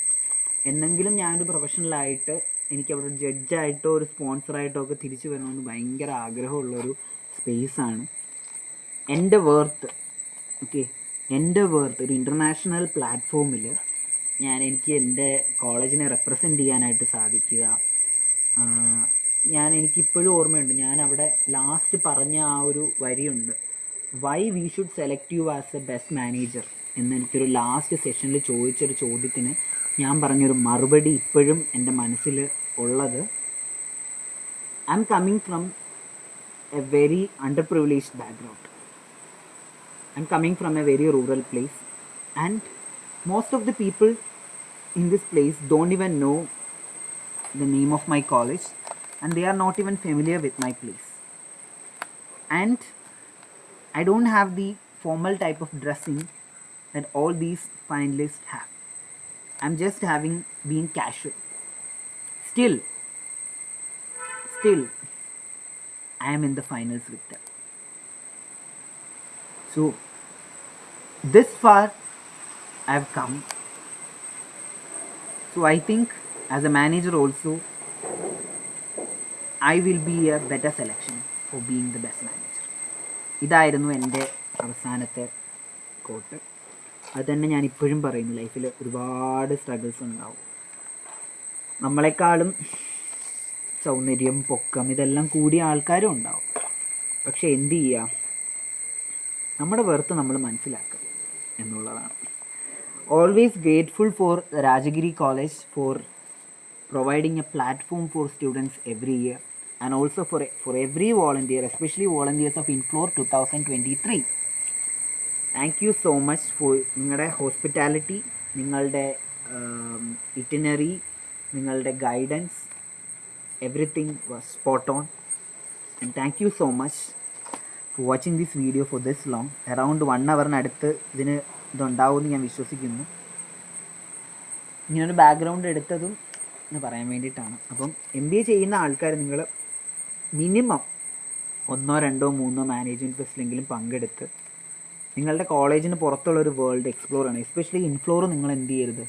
എന്നെങ്കിലും ഞാനൊരു പ്രൊഫഷണലായിട്ട് എനിക്കവിടെ ജഡ്ജായിട്ടോ ഒരു സ്പോൺസറായിട്ടോ ഒക്കെ തിരിച്ചു വരണമെന്ന് ഭയങ്കര ആഗ്രഹമുള്ളൊരു സ്പേസാണ്. എൻ്റെ വേർത്ത് ഒരു ഇൻ്റർനാഷണൽ പ്ലാറ്റ്ഫോമിൽ എനിക്ക് എൻ്റെ കോളേജിനെ റെപ്രസെൻ്റ് ചെയ്യാനായിട്ട് സാധിക്കുക. എനിക്കിപ്പോഴും ഓർമ്മയുണ്ട്, ഞാൻ അവിടെ ലാസ്റ്റ് പറഞ്ഞ ആ ഒരു വരിയുണ്ട്, why we should select you as a best manager എന്ന് എനിക്കൊരു ലാസ്റ്റ് സെഷനിൽ ചോദിച്ചൊരു ചോദ്യത്തിന് ഞാൻ പറഞ്ഞൊരു മറുപടി ഇപ്പോഴും എൻ്റെ മനസ്സിൽ ഉള്ളത്, I am coming from a very under privileged background. I'm coming from a very rural place, and most of the people in this place don't even know the name of my college, and they are not even familiar with my place. And I don't have the formal type of dressing that all these finalists have. I'm just being casual. Still I am in the finals with them. So this far I've come. So I think as a manager also I will be a better selection for being the best manager. ഇതായിരുന്നു എൻ്റെ അവസാനത്തെ coat. അത് തന്നെ ഞാൻ ഇപ്പോഴും പറയുന്നു, ലൈഫിൽ ഒരുപാട് സ്ട്രഗിൾസ് ഉണ്ടാവും. നമ്മളെക്കാളും സൗന്ദര്യം, പൊക്കം ഇതെല്ലാം കൂടിയ ആൾക്കാരും ഉണ്ടാവും. പക്ഷെ എന്ത് ചെയ്യുക, നമ്മുടെ വെർത്ത് നമ്മൾ മനസ്സിലാക്കുക എന്നുള്ളതാണ്. Always grateful for Rajagiri college for providing a platform for students every year, and also for every volunteer, especially volunteers of inflore 2023. Thank you so much for നിങ്ങളുടെ ഹോസ്പിറ്റാലിറ്റി, നിങ്ങളുടെ ഇറ്റിനറി, നിങ്ങളുടെ guidance, everything was spot on. And thank you so much for watching this video for this long. Around 1 hour-നടുത്ത് ഇതുണ്ടാവുമെന്ന് ഞാൻ വിശ്വസിക്കുന്നു. ഇങ്ങനൊരു background എടുത്തതും എന്ന് പറയാൻ വേണ്ടിയിട്ടാണ്. അപ്പം MBA ചെയ്യുന്ന ആൾക്കാർ നിങ്ങൾ മിനിമം 1, 2, 3 മാനേജ്മെൻറ്റ് ഫെസ്റ്റിലെങ്കിലും പങ്കെടുത്ത് നിങ്ങളുടെ കോളേജിന് പുറത്തുള്ളൊരു വേൾഡ് എക്സ്പ്ലോർ ചെയ്യണം. എസ്പെഷ്യലി ഇൻഫ്ലോർ നിങ്ങൾ എന്ത് ചെയ്യരുത്,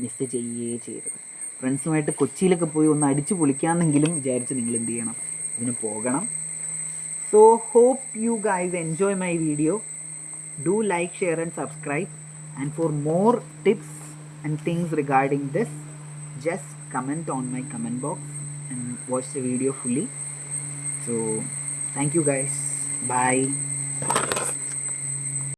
മിസ് ചെയ്യരുത്. ഫ്രണ്ട്സുമായിട്ട് കൊച്ചിയിലൊക്കെ പോയി ഒന്ന് അടിച്ചു പൊളിക്കാമെന്നെങ്കിലും വിചാരിച്ച് നിങ്ങൾ എന്ത് ചെയ്യണം, ഇതിന് പോകണം. So hope you guys enjoy my video. Do like, share and subscribe. And for more tips and things regarding this, just comment on my comment box and watch the video fully. So thank you guys. Bye.